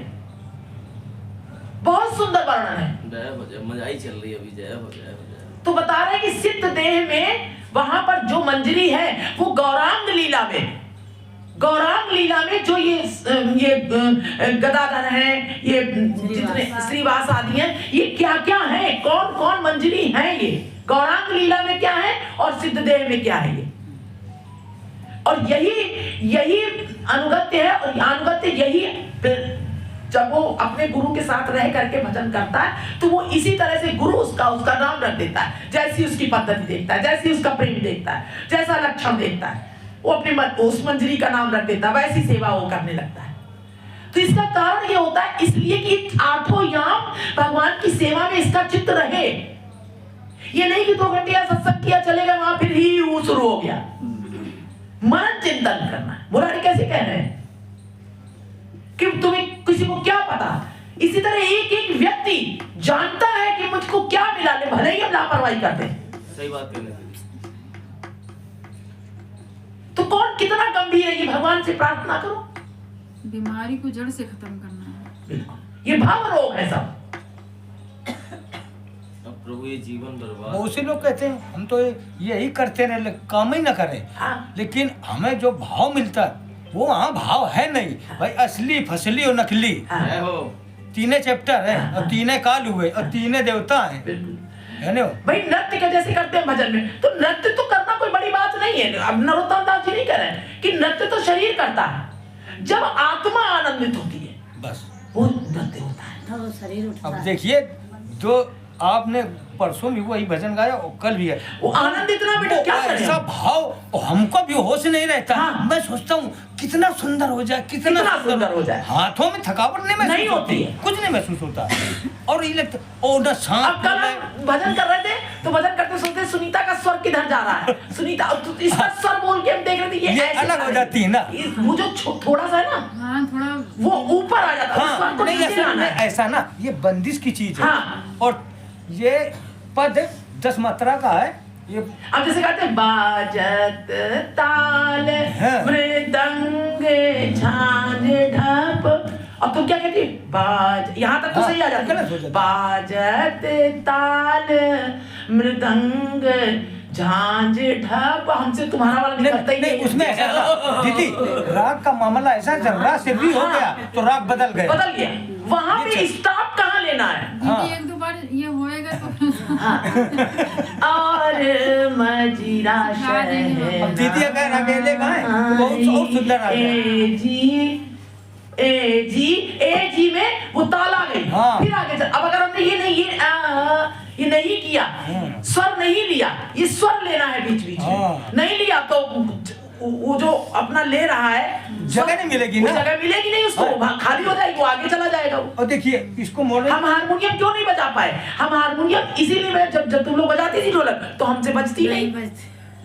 बहुत सुंदर वर्णन है। जय हो जय, मजा ही चल रही है अभी। जय हो जय हो जय हो। तो बता रहे हैं कि सिद्ध देह में वहां पर जो मंजरी है वो गौरांग लीला में, गौरांग लीला में जो ये गदाधर है, ये जितने श्रीवास आदि हैं, ये क्या क्या है, कौन कौन मंजरी है, ये गौरांग लीला में क्या है और सिद्ध देह में क्या है ये। और यही अनुगत्य है, और अनुगत्य यही जब वो अपने गुरु के साथ रह करके भजन करता है, तो वो इसी तरह से गुरु उसका नाम रख देता है, जैसी उसकी पद्धति देखता है, जैसी उसका प्रेम देखता है, जैसा लक्षण देखता है, वो अपने उस मंजरी का नाम रख देता है, वैसी सेवा वो करने लगता है। तो इसका कारण ये होता है इसलिए कि 8 याम भगवान की सेवा में इसका चित्त रहे। ये नहीं कि 2 घंटे सत्संग किया चले गए, वहां फिर ही वो शुरू हो गया। मनन चिंतन करना है। मुरारी कैसे कह रहे हैं कि तुम्हें किसी को क्या पता, इसी तरह एक एक व्यक्ति जानता है कि मुझको क्या मिला, ले भले ही हम लापरवाही करते हैं। सही बात कहने से। तो कौन कितना गंभीर है, ये भगवान से प्रार्थना करो। बीमारी को जड़ से खत्म करना है। ये भाव रोग है सब। अब प्रभु ये जीवन बर्बाद। बहुत से लोग कहते हैं हम तो यही करते रहे, काम ही ना करें। हाँ। लेकिन हमें जो भाव मिलता है वो वहाँ भाव है नहीं भाई, असली फसली और नकली। जय हो। 3 चैप्टर है और 3 काल हुए और 3 देवता है, है ना? भाई नृत्य का जैसे करते हैं भजन में, तो नृत्य तो करना कोई बड़ी बात नहीं है। अब नरोत्तम दास जी नहीं कह रहे हैं कि नृत्य तो शरीर करता है, जब आत्मा आनंदित होती है बस वो नृत्य होता है। था वो शरीर उठता अब है। देखिए, जो आपने परसों भी वही भजन गाया और कल भी है, वो आनंद इतना बेटा क्या करें ऐसा हम? भाव, और हमको भी होश नहीं रहता। हाँ। मैं सोचता हूँ कितना सुंदर हो जाए, कितना सुंदर हो जाए। हाथों में थकावट नहीं महसूस नहीं होती है। कुछ नहीं महसूस होता। और ये लगता ओ ना अब सांप कल हम भजन कर रहे थे, तो भजन करते सुनते सुनीता का स्वर किधर जा रहा है, सुनीता तो इसका स्वर बोल के हम देख रहे थे ये ऐसे अलग हो जाती है ना। वो जो थोड़ा सा है ना, हाँ थोड़ा वो ऊपर आ जाता है, उस स्वर को नहीं नीचे लाना है। ऐसा ना, ये बंदिश की चीज है। हाँ। और ये पद 10 मात्रा का है। ये अब जैसे कहते हैं बाजत ताल हाँ। मृदंग झांझ ढप, अब तुम क्या कहती है बाज, यहाँ तक तो सही आ जाता गलत हो है। जाता है। बाजत ताल मृदंग झांझ ढप, हमसे तुम्हारा वाला निकलता ही नहीं, उसमें ऐसा था दीदी, राग का मामला ऐसा जरा से भी हो गया तो राग बदल गया। बदल गया। वहां ये पे चल- स्टॉप कहाँ लेना है। दीदी एक दो बार ये होएगा तो हाँ। और मजीरा शहर अब दीदी अगर अकेले गाएं तो बहुत सुंदर आ जाए। ए जी में वो ताल आ गई। हाँ। फिर आगे चल। अब अगर हमने ये नहीं किया, स्वर नहीं लिया, ये स्वर लेना है बीच बीच में। हाँ। नहीं लिया तो वो जो अपना ले रहा है जगह नहीं मिलेगी ना, जगह मिलेगी नहीं उसको, खाली हो जाएगी, वो आगे चला जाएगा वो। और देखिए इसको मोड़े हम हारमोनियम क्यों नहीं बजा पाए? हम हारमोनियम इसीलिए जब तुम लोग बजाती थी ढोलक तो हमसे बजती नहीं।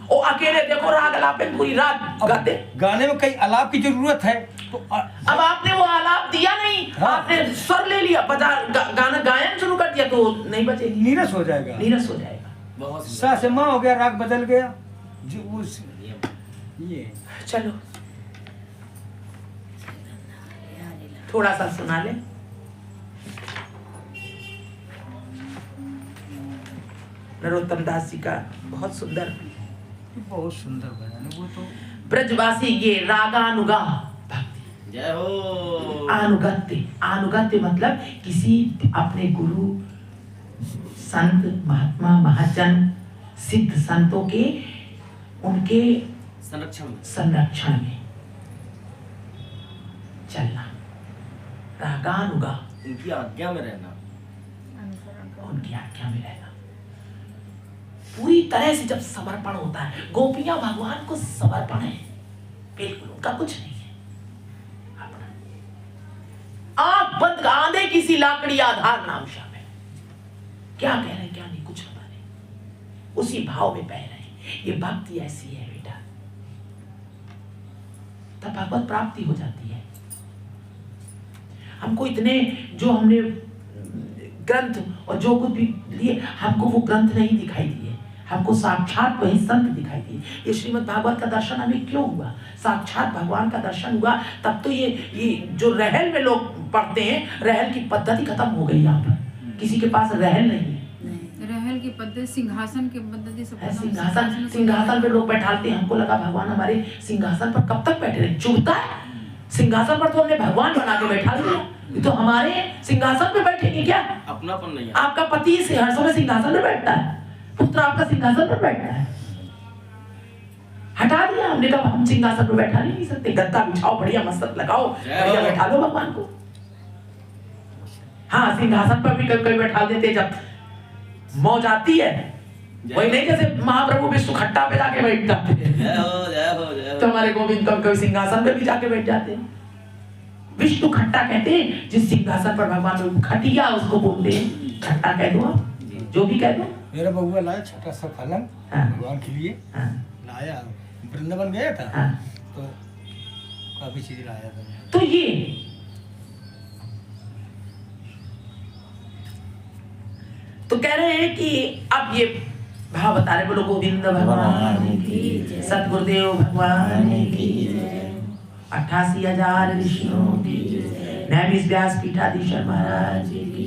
वो अकेले देखो राग अलापे पूरी रात गाते। गाने में कई अलाप की जरूरत है तो अब आपने वो आलाप दिया नहीं। हाँ। आपने स्वर ले लिया, गाना गायन शुरू कर दिया तो नहीं बचेगी, नीरस हो जाएगा। नीरस हो जाएगा। बहुत सा से माँ हो गया, राग बदल गया जो उस ये चलो थोड़ा सा सुना ले। नरोत्तम दास जी का बहुत सुंदर बयान है वो तो। ब्रजवासी ये रागानुगा जय हो। अनुगत्य मतलब किसी अपने गुरु संत महात्मा महाजन सिद्ध संतों के उनके संरक्षण में चलना, रागानुगा उनकी आज्ञा में रहना, उनकी आज्ञा में रहना। पूरी तरह से जब समर्पण होता है, गोपियां भगवान को समर्पण है बिल्कुल, उनका कुछ नहीं है अपना। आंख बंद, आंधे किसी लाकड़ी आधार नाम शामिल, क्या कह रहे हैं क्या नहीं कुछ पता नहीं, उसी भाव में बह रहे हैं। ये भक्ति ऐसी है बेटा, तब भगवत प्राप्ति हो जाती है। हमको इतने जो हमने ग्रंथ और जो कुछ भी लिए, हमको वो ग्रंथ नहीं दिखाई दिए, हमको साक्षात वही संत दिखाई दिए। ये श्रीमद् भागवत का दर्शन हमें क्यों हुआ? साक्षात भगवान का दर्शन हुआ तब तो ये जो रहल में लोग पढ़ते हैं, रहल की पद्धति खत्म हो गई। यहाँ पर किसी के पास रहल नहीं है। रहल की पद्धति, सिंहासन की पद्धति सब सिंहासन पे लोग बैठाते हैं। हमको लगा भगवान हमारे सिंहासन पर कब तक बैठे रहे, चुभता है। सिंहासन पर तो हमने भगवान बना के बैठा दिया, तो हमारे सिंहासन पे बैठेंगे क्या? अपनापन नहीं है। आपका पति हर समय सिंहासन पे बैठता है, पुत्र आपका सिंहासन पर बैठता है, हटा दिया हमने। कहा हम सिंहासन पर बैठा नहीं सकते, गद्दा बिछाओ, बढ़िया मस्तक लगाओ, बढ़िया बैठा दो भगवान को। हाँ, सिंहासन पर भी कभी बैठा देते जब मौज आती है, वही नहीं जैसे महाप्रभु विष्णु खट्टा पे जाके बैठ जाते हैं, तो हमारे गोविंद कभी सिंहासन पे भी जाके बैठ जाते हैं। विष्णु खट्टा कहते हैं जिस सिंहासन पर भगवान खटिया उसको बोलते हैं, खट्टा कह दो आप, जो भी कह दो। मेरा बउआ लाया छोटा सा पलंग भगवान के लिए, लाया, वृंदावन गया था तो काफी चीज लाया था। तो ये तो कह रहे हैं कि अब ये भाव बता रहे, बोलो गोविंद भगवान की, सतगुरुदेव भगवान की, 88,000 ऋषियों की, नैमिष व्यास पीठाधीश्वर महाराज की।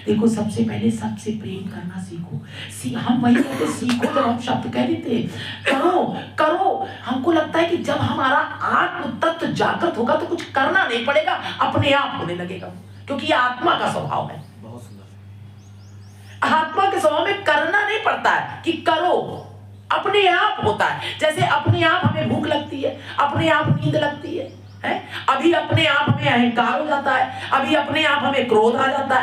देखो सबसे पहले सबसे प्रेम करना सीखो। हम वही कहते सीखो, जब हम शब्द कह देते करो करो, हमको लगता है कि जब हमारा आत्म तत्व जागृत होगा तो कुछ करना नहीं पड़ेगा, अपने आप होने लगेगा, क्योंकि ये आत्मा का स्वभाव है। आत्मा के स्वभाव में करना नहीं पड़ता है कि करो, अपने आप होता है। जैसे अपने आप हमें भूख लगती है, अपने आप नींद लगती है? अभी अपने आप हमें अहंकार हो जाता है, अभी अपने आप हमें क्रोध आ जाता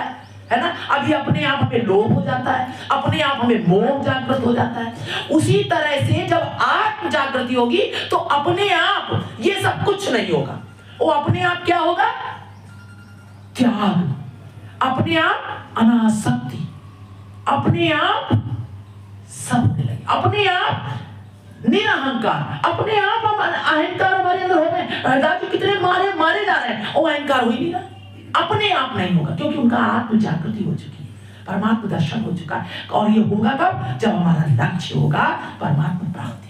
है ना, अभी अपने आप हमें लोभ हो जाता है, अपने आप हमें मोह जागृत हो जाता है। उसी तरह से जब आत्म जागृति होगी तो अपने आप ये सब कुछ नहीं होगा, वो अपने आप क्या होगा? त्याग, अपने आप अनासक्ति, अपने आप सब होने लगे, अपने आप निरअहंकार, अपने आप हम अहंकार हमारे अंदर हो गए। हरदास जी कितने मारे जा रहे हैं, वो अहंकार हो ही नहीं रहा, अपने आप नहीं होगा, क्योंकि उनका आत्म जागृति हो चुकी है, परमात्मा दर्शन हो चुका है। और ये होगा कब? जब हमारा लक्ष्य होगा परमात्मा प्राप्ति।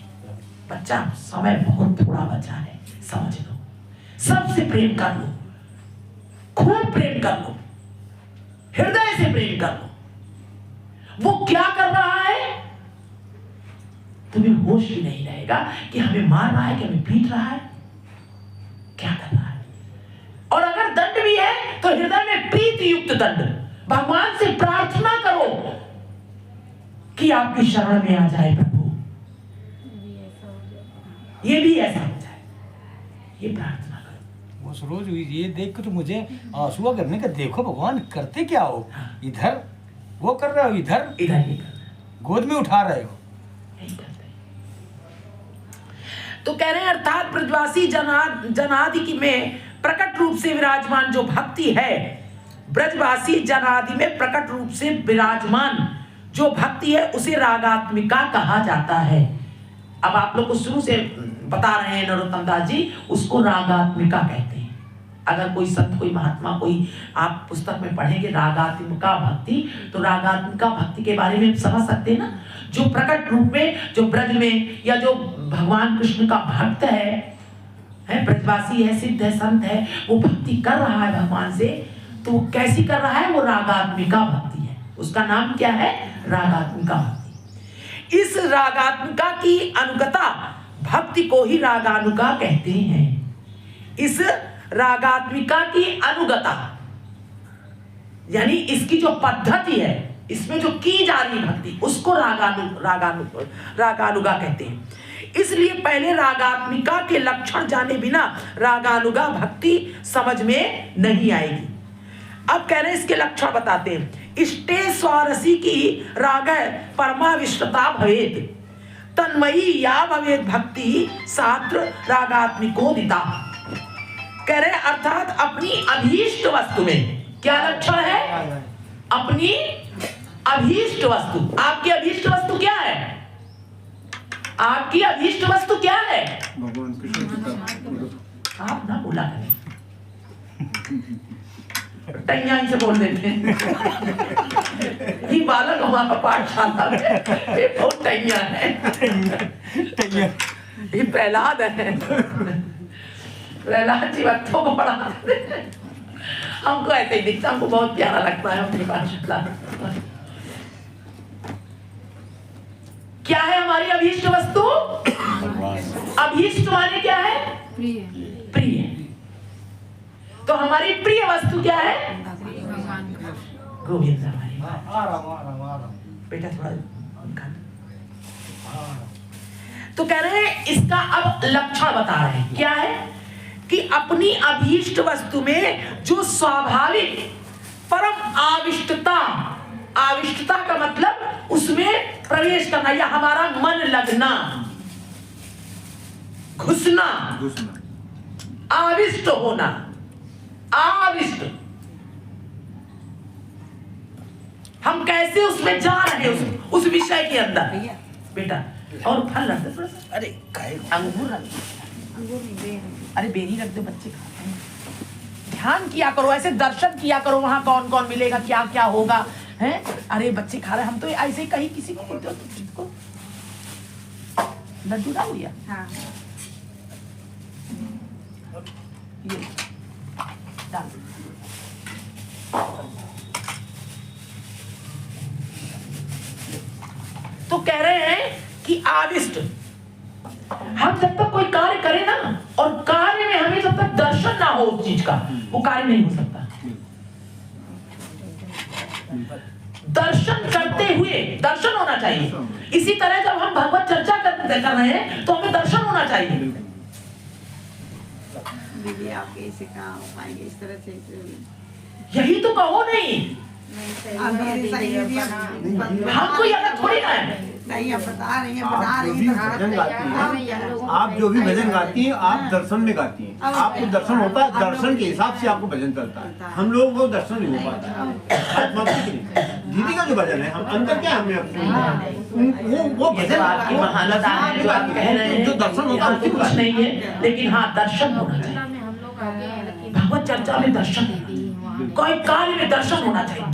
बच्चा समय बहुत थोड़ा बचा है, समझ लो, सबसे प्रेम कर लो, खूब प्रेम कर लो, हृदय से प्रेम कर लो। वो क्या कर रहा है तुम्हें होश ही नहीं रहेगा कि हमें मार रहा है कि हमें पीट रहा है, क्या कर रहा है। और अगर दंड भी है तो हृदय में प्रीति नीति युक्त दंड। भगवान से प्रार्थना करो कि आपकी शरण में आ जाए प्रभु, ये भी ऐसा हो जाए, ये प्रार्थना करो। उस रोज ये देख के तो मुझे आंसू करने का, देखो भगवान करते क्या हो, इधर वो कर रहे हो, इधर इधर ये कर रहे हो, गोद में उठा रहे हो। नहीं करते। तो कह रहे हैं अर्थात ब्रजवासी जनादि की में प्रकट रूप से विराजमान जो भक्ति है, ब्रजवासी जनादि में प्रकट रूप से विराजमान जो भक्ति है उसे रागात्मिका कहा जाता है। अब आप लोग को शुरू से बता रहे हैं नरोत्तम दास जी, उसको रागात्मिका कहते हैं। अगर कोई संत, कोई महात्मा, कोई आप पुस्तक में पढ़ेंगे रागात्मिका भक्ति, तो रागात्मिका भक्ति के बारे में समझ सकते हैं ना, जो प्रकट रूप में, जो ब्रज में, या जो भगवान कृष्ण का भक्त है, ब्रजवासी है, सिद्ध है, संत है, वो भक्ति कर रहा है भगवान से, तो कैसी कर रहा है? वो रागात्मिका भक्ति है। उसका नाम क्या है? रागात्मिका भक्ति। इस रागात्मिका की अनुगता भक्ति को ही रागानुगा कहते हैं। इस रागात्मिका की अनुगता यानी इसकी जो पद्धति है, इसमें जो की जा रही भक्ति, उसको रागानुगा कहते हैं। इसलिए पहले रागात्मिका के लक्षण जाने बिना रागानुगा भक्ति समझ में नहीं आएगी। अब कह रहे हैं इसके लक्षण बताते हैं। इष्टे स्वारसी की राग परमाविष्टता भवेद, तन्मयी या भवेद भक्ति सात्र रागात्मिकोदिता। कह रहे अर्थात अपनी अभीष्ट वस्तु में क्या लक्षण है? अपनी अभीष्ट वस्तु। आपकी अभीष्ट वस्तु क्या है? आपकी अभीष्ट वस्तु क्या है? भगवान कृष्ण। आप ना बोला करें, टैया से बोल देते हैं। ये बालक हमारा पाठशाला में ये बहुत टैया है। ये प्रहलाद है, प्रहलाद जी बच्चों को पढ़ाते हैं। हमको ऐसे ही दिखता, हमको बहुत प्यारा लगता है अपनी पाठशाला। क्या है हमारी अभीष्ट वस्तु? अभीष्ट माने क्या है? प्रिय। प्रिय। तो हमारी प्रिय वस्तु क्या है? गोविंद हमारी। बेटा थोड़ा तो कह रहे हैं इसका अब लक्षण बता रहे हैं। क्या है? कि अपनी अभीष्ट वस्तु में जो स्वाभाविक परम आविष्टता, आविष्टता का मतलब उसमें प्रवेश करना या हमारा मन लगना, घुसना, आविष्ट होना, आविष्ट। हम कैसे उसमें जा रहे हैं उस विषय के अंदर। बेटा और फल रख दो, अरे अंगूर रख दो, अरे बेरी रख दो, बच्चे खाते हैं। ध्यान किया करो, ऐसे दर्शन किया करो, वहां कौन कौन मिलेगा, क्या क्या होगा, हैं? अरे बच्चे खा रहे, हम तो ऐसे ही कहीं किसी को बोलते हो तुमको लड्डू डाल दिया। हाँ। ये डाल। तो कह रहे हैं कि आविष्ट, हम जब तक कोई कार्य करें ना, और कार्य में हमें जब तक दर्शन ना हो उस चीज का, वो कार्य नहीं हो सकता। दर्शन करते हुए दर्शन होना चाहिए। इसी तरह जब हम भगवत चर्चा कर रहे हैं तो हमें दर्शन होना चाहिए। दीदी आप कैसे कहाँ हो पाएंगे इस तरह से? यही तो कहो नहीं, हमको याद थोड़ी ना है। नहीं आप बता रही हैं, आप जो भी भजन गाती हैं, आप जो भी भजन गाती हैं, आप दर्शन में गाती हैं। आपको दर्शन होता है, दर्शन के हिसाब से आपको भजन चलता है। हम लोगों को दर्शन नहीं हो पाता है। दीदी का जो भजन है, हम अंदर क्या हमें वो भजन आपकी महानता है जो आप कह रहे हैं, जो दर्शन होता है कुछ नहीं है, लेकिन हाँ दर्शन होना चाहिए। भगवत चर्चा में दर्शन, कोई कार्य में दर्शन होना चाहिए।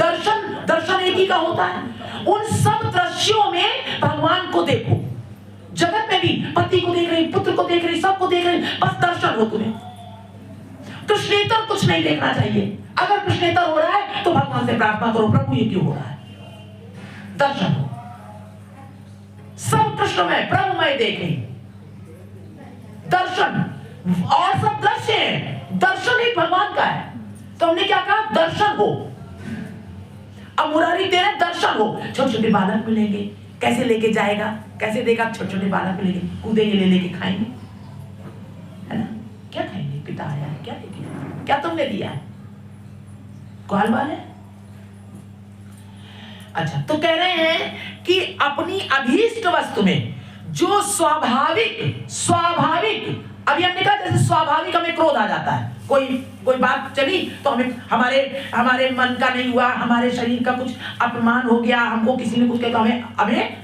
दर्शन एक ही का होता है। उन सब दृश्यों में भगवान को देखो। जगत में भी पति को देख रही, पुत्र को देख रही, सबको देख रही, बस दर्शन हो तुम्हें। कृष्णेतर कुछ नहीं देखना चाहिए। अगर कृष्णेतर हो रहा है तो भगवान से प्रार्थना करो, प्रभु ये क्यों हो रहा है? दर्शन हो। सब कृष्णमय प्रभुमय देख रही, दर्शन और सब दृश्य है। दर्शन एक भगवान का है। तो हमने क्या कहा? दर्शन हो। अब मुरारी तेरे दर्शन हो, छोटे छोटे बालक मिलेंगे, कैसे लेके जाएगा, कैसे देगा, छोटे छोटे बालक मिलेंगे, कूदेंगे, ले लेके खाएंगे, है ना? क्या खाएंगे? पिता आया है, क्या लेके आया? क्या तुमने दिया है? ग्वाल बाल है। अच्छा, तो कह रहे हैं कि अपनी अभीष्ट वस्तु में जो स्वाभाविक अभी हमने कहा जैसे स्वाभाविक हमें क्रोध आ जाता है, कोई बात चली तो हमें हमारे मन का नहीं हुआ, हमारे शरीर का कुछ अपमान हो गया, हमको किसी ने कुछ कहा, हमें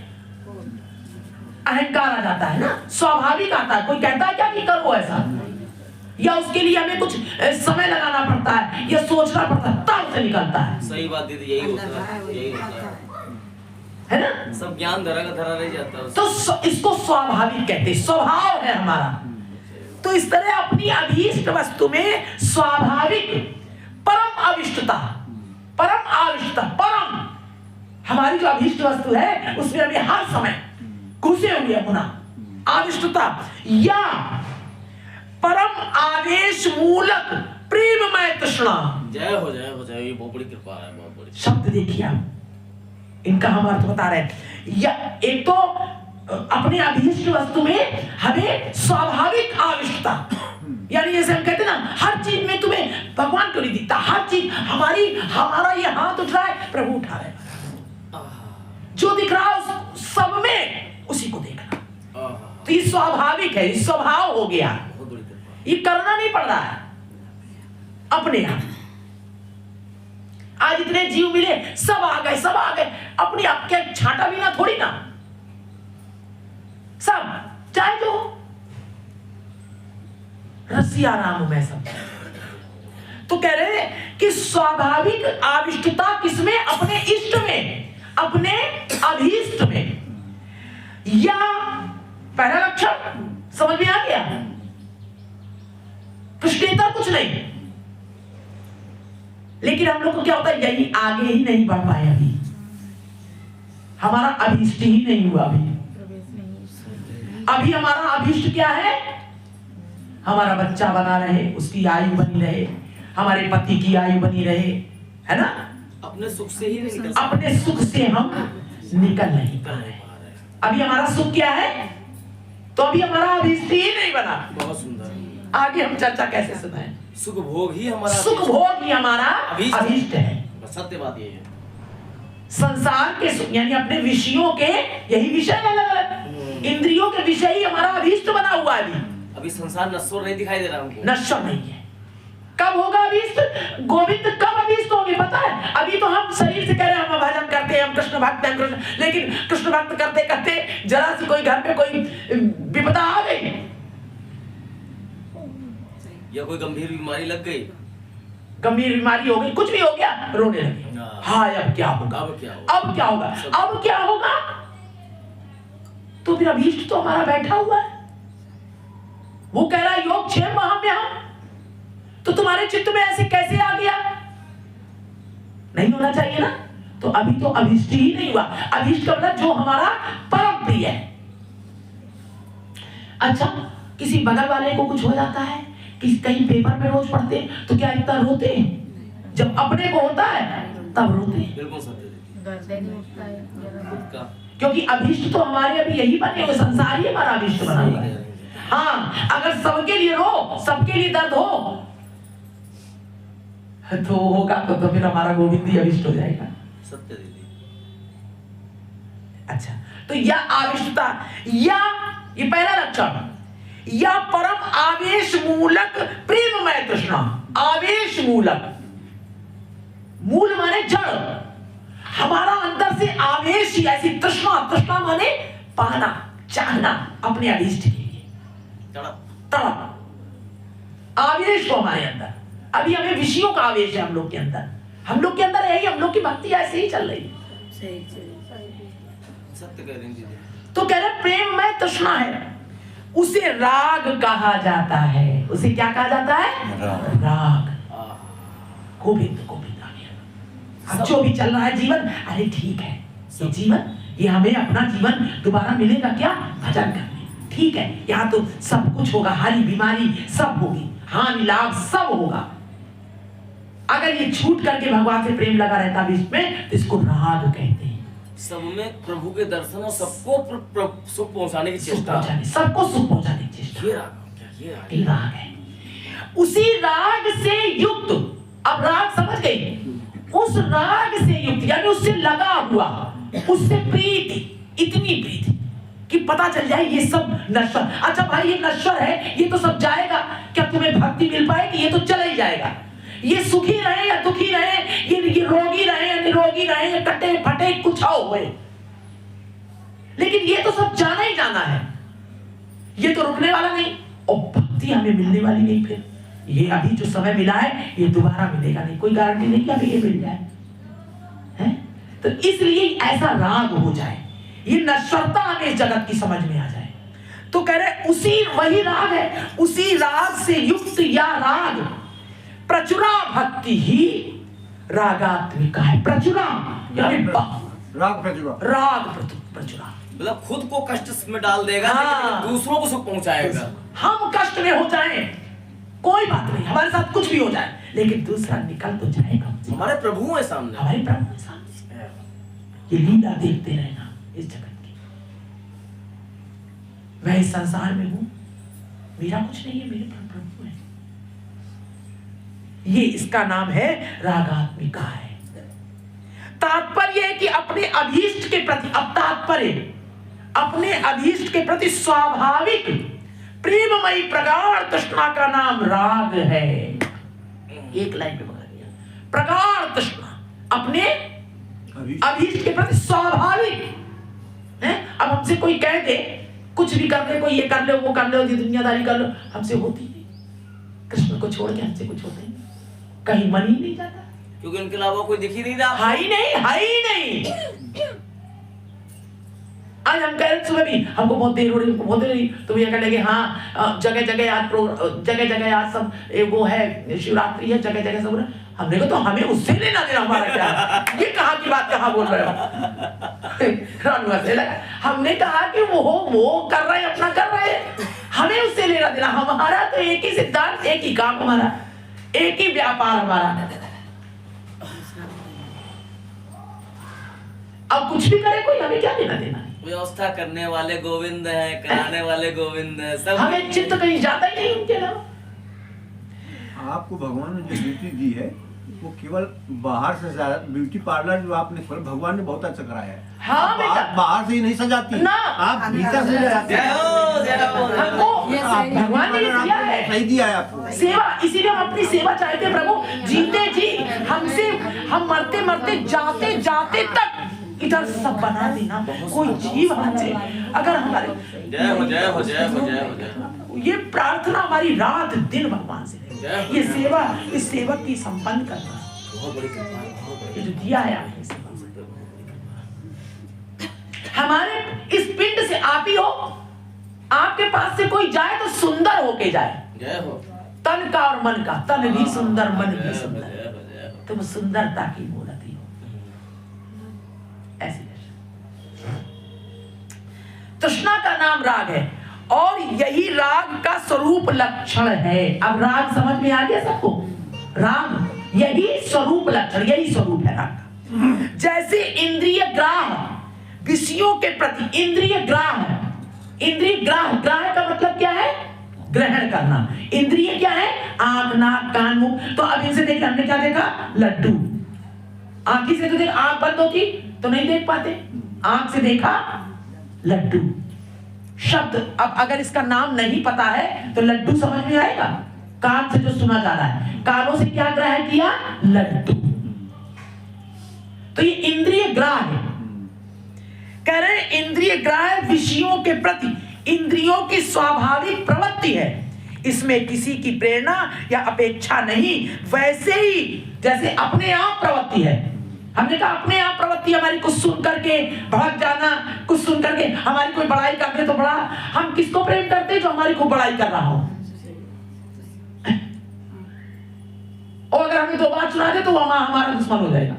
अहंकार आ जाता है ना, स्वाभाविक आता है। कोई कहता है क्या कि करो ऐसा, या उसके लिए हमें कुछ समय लगाना पड़ता है या सोचना पड़ता है, तब से निकलता है। सही बात दीदी, यही होता है ना? सब ज्ञान धरा का धरा रह जाता है। तो इसको स्वाभाविक कहते हैं, स्वभाव है हमारा। तो इस तरह अपनी अभीष्ट वस्तु में स्वाभाविक परम अभिष्टता, परम हमारी जो अभीष्ट वस्तु है उसमें हमें हर समय घुसे हुए होना, अभिष्टता या परम आवेश मूलक प्रेममय तृष्णा। जय हो, ये बहुत बड़ी कृपा है, बहुत बड़ी। शब्द देखिए आप, इनका हम अर्थ बता रहे हैं। या एक तो अपने अभीष्ट वस्तु में हमें स्वाभाविक आविष्टता, यानी जैसे हम कहते हैं ना, हर चीज में तुम्हें भगवान क्यों नहीं दिखता, हर चीज हमारा ये हाथ उठ रहा है, प्रभु उठा रहे हैं, जो दिख रहा है सब में उसी को देखना। तो ये स्वाभाविक है, ये स्वभाव हो गया, ये करना नहीं पड़ रहा है अपने आप। आज इतने जीव मिले, सब आ गए, अपने आप के छाटा भी ना, थोड़ी ना, सब चाहे जो रसिया राम में सब। तो कह रहे हैं कि स्वाभाविक आविष्टता किसमें? अपने इष्ट में, अपने अभीष्ट में। या पहला लक्षण समझ में आ गया, कृष्णेतर कुछ नहीं। लेकिन हम लोग को क्या होता है, यही आगे ही नहीं बढ़ पाए, अभी हमारा अभीष्ट ही नहीं हुआ। अभी हमारा अभीष्ट क्या है? हमारा बच्चा बना रहे, उसकी आयु बनी रहे, हमारे पति की आयु बनी रहे, है ना? अपने सुख से ही नहीं निकल, अपने सुख से हम निकल नहीं पा रहे। अभी हमारा सुख क्या है? तो अभी हमारा अभीष्ट ही नहीं बना। बहुत सुंदर। आगे हम चर्चा कैसे सुनाएं? सुख भोग ही हमारा अभीष्ट है। सत्य बात ये है। संसार के सुख यानी अपने विषयों के, यही विषय अलग अलग इंद्रियों के विषय ही हमारा अभीष्ट बना हुआ है। अभी संसार नश्वर नहीं दिखाई दे रहा हमको, नश्वर नहीं है। कब होगा अभीष्ट? गोविंद कब अभीष्ट होंगे पता है? अभी तो हम शरीर से कह रहे हैं हम भजन करते हैं, हम कृष्ण भक्त हैं, कृष्ण, लेकिन कृष्ण भक्त करते करते जरा से कोई घर पे कोई विपदा आ गई या कोई गंभीर बीमारी लग गई, गंभीर बीमारी हो गई, कुछ भी हो गया, रोने लगे, हाँ अब क्या होगा, अब क्या होगा? तो फिर अभीष्ट तो हमारा बैठा हुआ है। वो कह रहा है योग क्षेम महाम्यहम्, तो तुम्हारे चित्त में ऐसे कैसे आ गया? नहीं होना चाहिए ना। तो अभी तो अभीष्ट ही नहीं हुआ। अभीष्ट का मतलब जो हमारा परम प्रिय है। अच्छा, किसी बगल वाले को कुछ हो जाता है, कहीं पेपर में रोज पढ़ते हैं तो क्या इतना रोते हैं? जब अपने को होता है तब रोते हैं। बिल्कुल सत्य, क्योंकि अभीष्ट तो हमारे अभी यही बने हुए, संसार ही हमारा अभीष्ट बना हुआ है। हाँ, अगर सबके लिए रो, सबके लिए दर्द हो तो होगा तो फिर हमारा गोविंद ही अभीष्ट हो जाएगा। सत्य दीदी। अच्छा, तो यह आविष्टता या ये पहला लक्षण, या परम आवेश मूलक प्रेममय तृष्णा। आवेश मूलक, मूल माने जड़, हमारा अंदर से आवेश ही ऐसी तृष्णा, तृष्णा माने पाना, चाहना अपने अभीष्ट के लिए, तड़प, आवेश हो हमारे अंदर। अभी हमें विषयों का आवेश है हम लोग के अंदर है, हम लोग की भक्ति ऐसे ही चल रही है। सत्य कह रही दीदी। तो कह रहे प्रेम में तृष्णा है, उसे राग कहा जाता है। उसे क्या कहा जाता है? राग। गोविंद गोविंद आ गया। अब जो भी चल रहा है जीवन, अरे ठीक है ये जीवन, ये हमें अपना जीवन दोबारा मिलेगा क्या? भजन करने, ठीक है। यहाँ तो सब कुछ होगा, हानि बीमारी सब होगी, हानि लाभ सब होगा। अगर ये छूट करके भगवान से प्रेम लगा रहता बीच में तो इसको राग कहते हैं। सब में प्रभु के दर्शन और सबको सुख पहुंचाने की चेष्टा, सबको सुख पहुंचाने की चेष्टा, ये राग, ये राग है। उसी राग से युक्त, अब राग समझ गई, उस राग से युक्त यानी उससे लगा हुआ, उससे प्रीति, इतनी प्रीति कि पता चल जाए ये सब नश्वर। अच्छा भाई ये नश्वर है, ये तो सब जाएगा, क्या तुम्हें भक्ति मिल पाएगी? ये तो चला ही जाएगा। ये सुखी रहे या दुखी रहे, ये रोगी रहे या निरोगी रहे, या कटे फटे कुछ हुए, लेकिन ये तो सब जाना ही जाना है, ये तो रुकने वाला नहीं। और भक्ति हमें मिलने वाली नहीं, फिर ये अभी जो समय मिला है ये दोबारा मिलेगा नहीं, कोई गारंटी नहीं कि अभी ये मिल जाए है? तो इसलिए ऐसा राग हो जाए, ये नश्वरता हमें इस जगत की समझ में आ जाए। तो कह रहे उसी वही राग है, उसी राग से युक्त या राग प्रचुरा भक्ति ही रागात्मिका है। प्रचुरा यानी राग प्रचुरा, प्रचुरा मतलब खुद को कष्ट में डाल देगा, हाँ। लेकिन दूसरों को सुख पहुंचाएगा। हम कष्ट में हो जाएं कोई बात नहीं, हमारे साथ कुछ भी हो जाए, लेकिन दूसरा निकल तो जाएगा। हमारे प्रभु है सामने, हमारे प्रभु है सामने। ये लीला देखते रहना इस जगत की। मैं इस संसार में हूं, मेरा कुछ नहीं है, मेरे प्रभु है। ये इसका नाम है रागात्मिका है। तात्पर्य है कि अपने अभीष्ट के प्रति, अब तात्पर्य अपने अभीष्ट के प्रति स्वाभाविक प्रेममयी प्रगाढ़ तृष्णा का नाम राग है। एक लाइन में बता दिया, प्रगाढ़ तृष्णा अपने अभीष्ट के प्रति स्वाभाविक है। अब हमसे कोई कह दे कुछ भी कर दे, कोई ये कर ले वो कर ले, दुनियादारी कर लो, हमसे होती नहीं। कृष्ण को छोड़ के हमसे कुछ होता ही नहीं, कहीं मन ही नहीं जाता, क्योंकि उनके अलावा कोई दिख ही नहीं रहा। हाई नहीं। आज हम कह रहे सुबह भी हमको बहुत देर हो रही, हमको बहुत देर हो रही, तो ये कह लगे हाँ जगह जगह आज सब वो है, शिवरात्रि है, जगह जगह सब। हमने कहा तो हमें उससे लेना देना हमारा क्या, ये कहाँ की बात कहाँ बोल रहे हो लगा। हमने कहा कि वो कर रहे अपना कर रहे, हमें उससे लेना देना, हमारा तो एक ही सिद्धांत, एक ही काम हमारा, एक ही व्यापार हमारा। अब कुछ भी करे कोई, हमें क्या लेना देना है। व्यवस्था करने वाले गोविंद हैं, कराने वाले गोविंद हैं, सब हमें चित्त कहीं जाता ही नहीं उनके अलावा। आपको भगवान ने जो ब्यूटी दी है वो केवल बाहर से ब्यूटी पार्लर जो आपने खोला, भगवान ने बहुत अच्छा कराया है। हाँ बेटा, बाहर से ही नहीं सजाती ना, आप भीतर से सजाते हैं। हमको भगवान ने दिया है, सही दिया है आपको सेवा, इसीलिए हम अपनी सेवा चाहते हैं। प्रभु जीते जी हमसे, हम मरते मरते जाते जाते तक इधर सब बना देना, कोई जीव हमसे अगर हमारे जय हो जय हो जय हो जय हो जय। ये प्रार्थना हमारी रात दिन भगवान से, ये सेवा, इस सेवक की संपन्न करना, ये जो दिया है आपने सेवा, हमारे इस पिंड से आप ही हो, आपके पास से कोई जाए तो सुंदर होके जाए। जय हो। तन का और मन का, तन भी सुंदर मन भी सुंदर, तुम सुंदरता की मूर्ति हो। ऐसी तृष्णा का नाम राग है, और यही राग का स्वरूप लक्षण है। अब राग समझ में आ गया सबको? राग यही स्वरूप लक्षण, यही स्वरूप है राग का। जैसे इंद्रिय ग्राह विषयों के प्रति, इंद्रिय ग्राह ग्राह का मतलब क्या है? ग्रहण करना। इंद्रिय क्या है? आंख, नाक, कान, मुंह। तो अब इनसे देखा, हमने क्या देखा? लड्डू। आंखी से तो देख, आंख बंद होती तो नहीं देख पाते, आंख से देखा लड्डू। शब्द, अब अगर इसका नाम नहीं पता है तो लड्डू समझ में आएगा? कान से जो सुना जा रहा है, कानों से क्या ग्रहण किया? लड्डू। तो ये इंद्रिय ग्राह है। कह रहे हैं इंद्रिय ग्राह विषयों के प्रति इंद्रियों की स्वाभाविक प्रवृत्ति है, इसमें किसी की प्रेरणा या अपेक्षा नहीं। वैसे ही जैसे अपने आप प्रवृत्ति है, हमने कहा अपने आप प्रवृत्ति हमारी, कुछ सुन करके भड़क जाना, कुछ सुन करके हमारी कोई बड़ाई करते तो बड़ा, हम किसको प्रेम करते? जो हमारी खूब बड़ाई कर रहा हो। और अगर हमें दो बात सुना दे तो वो हमारा दुश्मन हो जाएगा।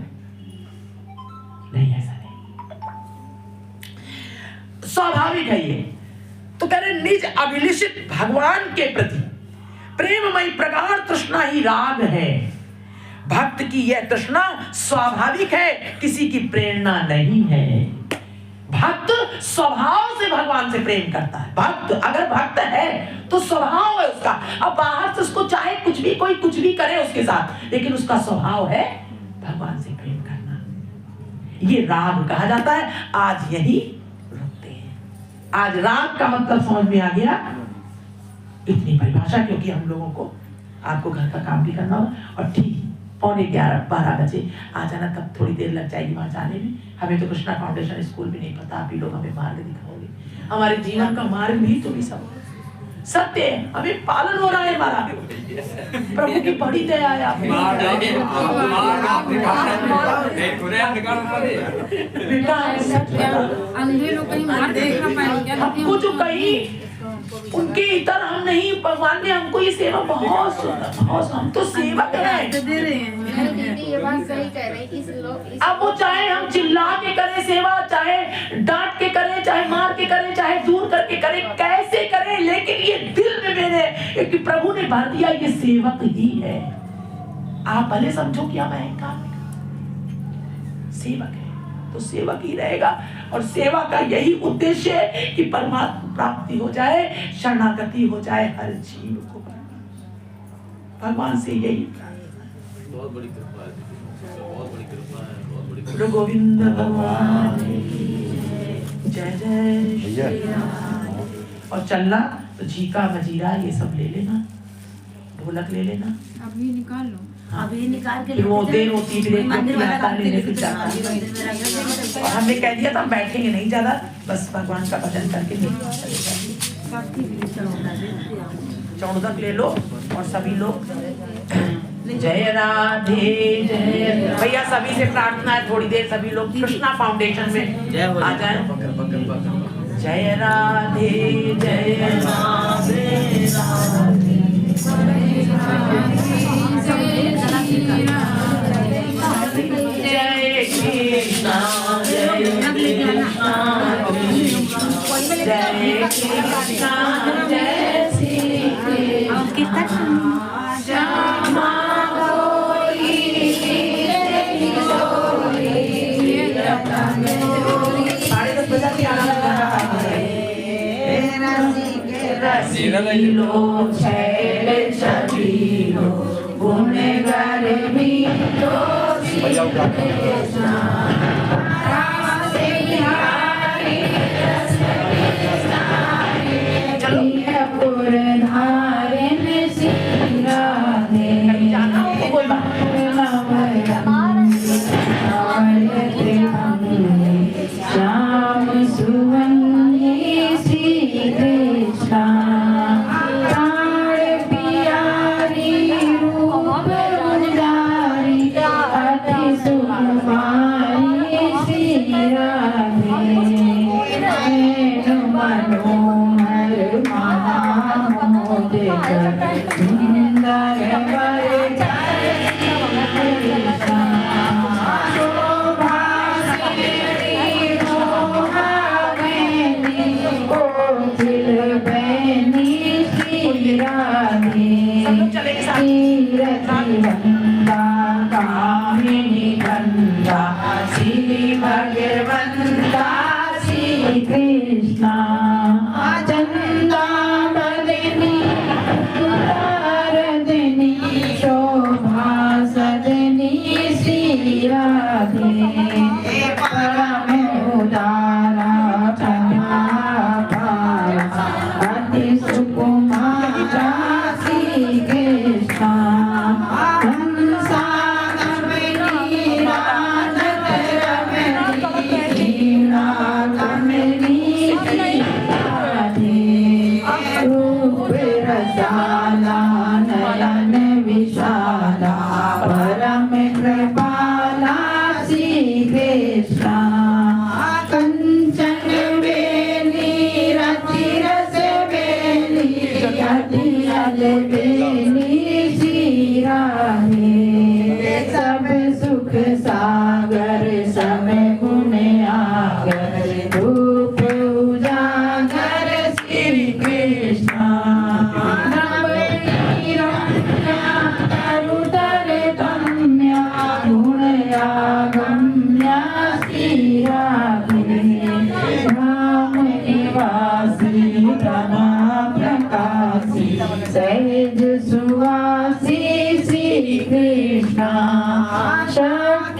नहीं, ऐसा नहीं, स्वाभाविक है ये। तो कह रहे निज अभिलिषित भगवान के प्रति प्रेममयी प्रगाढ़ तृष्णा ही राग है। भक्त की यह तृष्णा स्वाभाविक है, किसी की प्रेरणा नहीं है। भक्त स्वभाव से भगवान से प्रेम करता है। भक्त अगर भक्त है तो स्वभाव है उसका। अब बाहर से उसको चाहे कुछ भी, कोई कुछ भी करे उसके साथ, लेकिन उसका स्वभाव है भगवान से प्रेम करना। ये राग कहा जाता है। आज यही रुकते हैं। आज राग का मतलब समझ में आ गया, इतनी परिभाषा, क्योंकि हम लोगों को आपको घर का काम भी करना होगा और ठीक 11:45 बजे आ जाना, तब थोड़ी देर लग जाएगी वहां जाने में। हमें तो कृष्णा फाउंडेशन स्कूल भी नहीं पता, आप ही लोग हमें मार्ग दिखाओगे। हमारे जीवन का मार्ग भी तो भी सब सत्य है, हमें पालन हो रहा है हमारा। प्रभु की बड़ी दया है आप बेटा। अंधे लोग कहीं मार देख ना पाएंगे क्या? हमको जो कहीं उनके इतर हम नहीं, भगवान ने हमको ये सेवा बहुत बहुत, हम तो सेवक हैं। दे रहे हैं। दीदी ये बात सही कह रहे हैं कि लोग अब वो चाहे हम चिल्ला के करें सेवा, चाहे डांट के करें, चाहे मार के करें, चाहे दूर करके करें, कैसे करें, लेकिन ये दिल में मेरे कि प्रभु ने भर दिया, ये सेवक ही है। आप भले समझो कि हम अहंकार में, सेवक है तो सेवक ही रहेगा। और सेवा का यही उद्देश्य है कि परमात्मा प्राप्ति हो जाए, शरणागति हो जाए हर जीव को। भगवान से यही बहुत बड़ी कृपा है, बहुत बड़ी कृपा है, बहुत बड़ी गुरु गोविंद भगवान की जय जय श्री राम। और चलना तो झीका मजीरा ये सब ले लेना, ढोलक ले लेना, अभी निकाल लो। अभी निकाल के फिर वो देर होती है, मंदिर वाला काम लेने फिर जाना। और हमने कह दिया था हम बैठेंगे नहीं ज्यादा, बस भगवान का भजन करके चले जाएंगे। चौदक ले लो और सभी लोग जय राधे जय। भैया सभी से प्रार्थना है, थोड़ी देर सभी लोग कृष्णा फाउंडेशन में आ जाए। जय राधे जय राधे राधे जय कृष्णा जय कृष्णा जय कृष्णा जय श्री श्यामा गौरी रसीलो छैल छबीलो गुनहगार मीठो कृष्णा राधे बिहारी चलो धारण श्री राधे जाना हो कोई बात श्याम सुवंदी श्री कृष्णा भगवंता श्री कृष्णा चंदा बदनी उदारदनी शोभा सदनी श्री राधे परम उदारा क्षमा पारा अति सुकुमारा श्री कृष्णा नयन विशाला परम कृपाला श्री कृष्णा कंचन बेली रति रस बेली बेली श्री राधे सब सुख सागर समय गुण आगर रूप उजागर श्री कृष्णा तम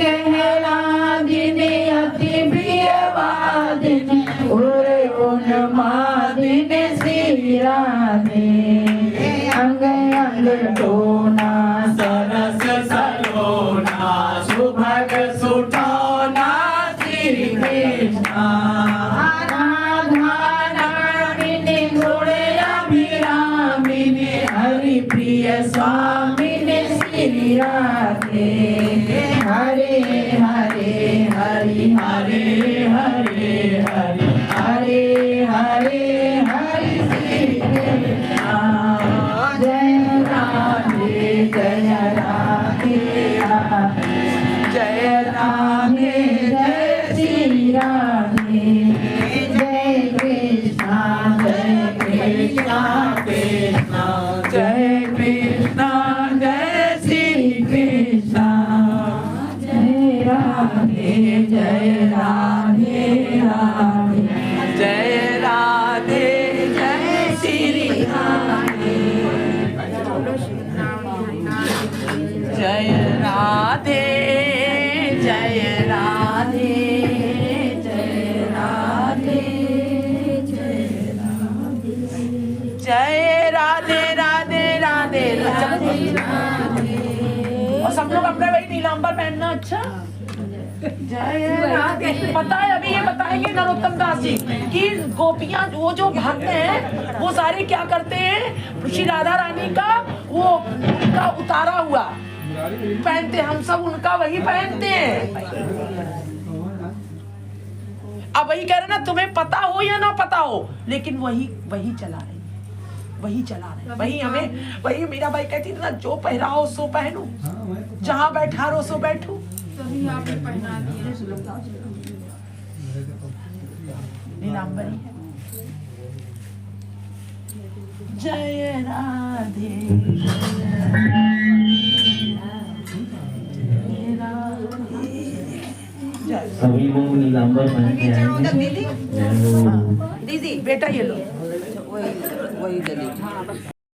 कहलादिनी अति प्रियवादिनी उरे उन्मादिनी श्री राधे अंग अंग टोना सरस सलोना सुभग सुठौना श्री कृष्णा राधारामिनी गुण अभिरामिनी हरि प्रिय स्वामिनी श्री राधे हरे हरे हरि हरे हरे हरे हरे हरे हरि श्री कृष्ण जय राधे जय राधे जय राधे जय श्री राधे जय कृष्ण कृष्ण जय कृष्ण जय श्री कृष्ण जय राधे जय राधे राधे जय राधे जय श्री राधे जय राधे जय राधे जय राधे जय राधे राधे राधे राधे और सब लोग अपना वही नीलांबर पहनना। अच्छा जय राधे। पता है अभी ये बताएंगे नरोत्तम दास जी कि गोपियां वो जो भक्त हैं वो सारे क्या करते हैं, श्री राधा रानी का वो उनका उतारा हुआ पहनते, हम सब उनका वही पहनते हैं। अब वही कह रहे ना, तुम्हें पता हो या ना पता हो, लेकिन वही चला रहे, वही चला रहे, वही हमें, वही मीरा बाई कहती थी ना, जो पहरा हो सो पहनू, जहाँ बैठा रहो सो बैठू। तभी आपने पहना दिया। नीलांबरी है। जय राधे सभी लोग नीलांबर पहन के आएंगे। दीदी बेटा ये लो वही दीदी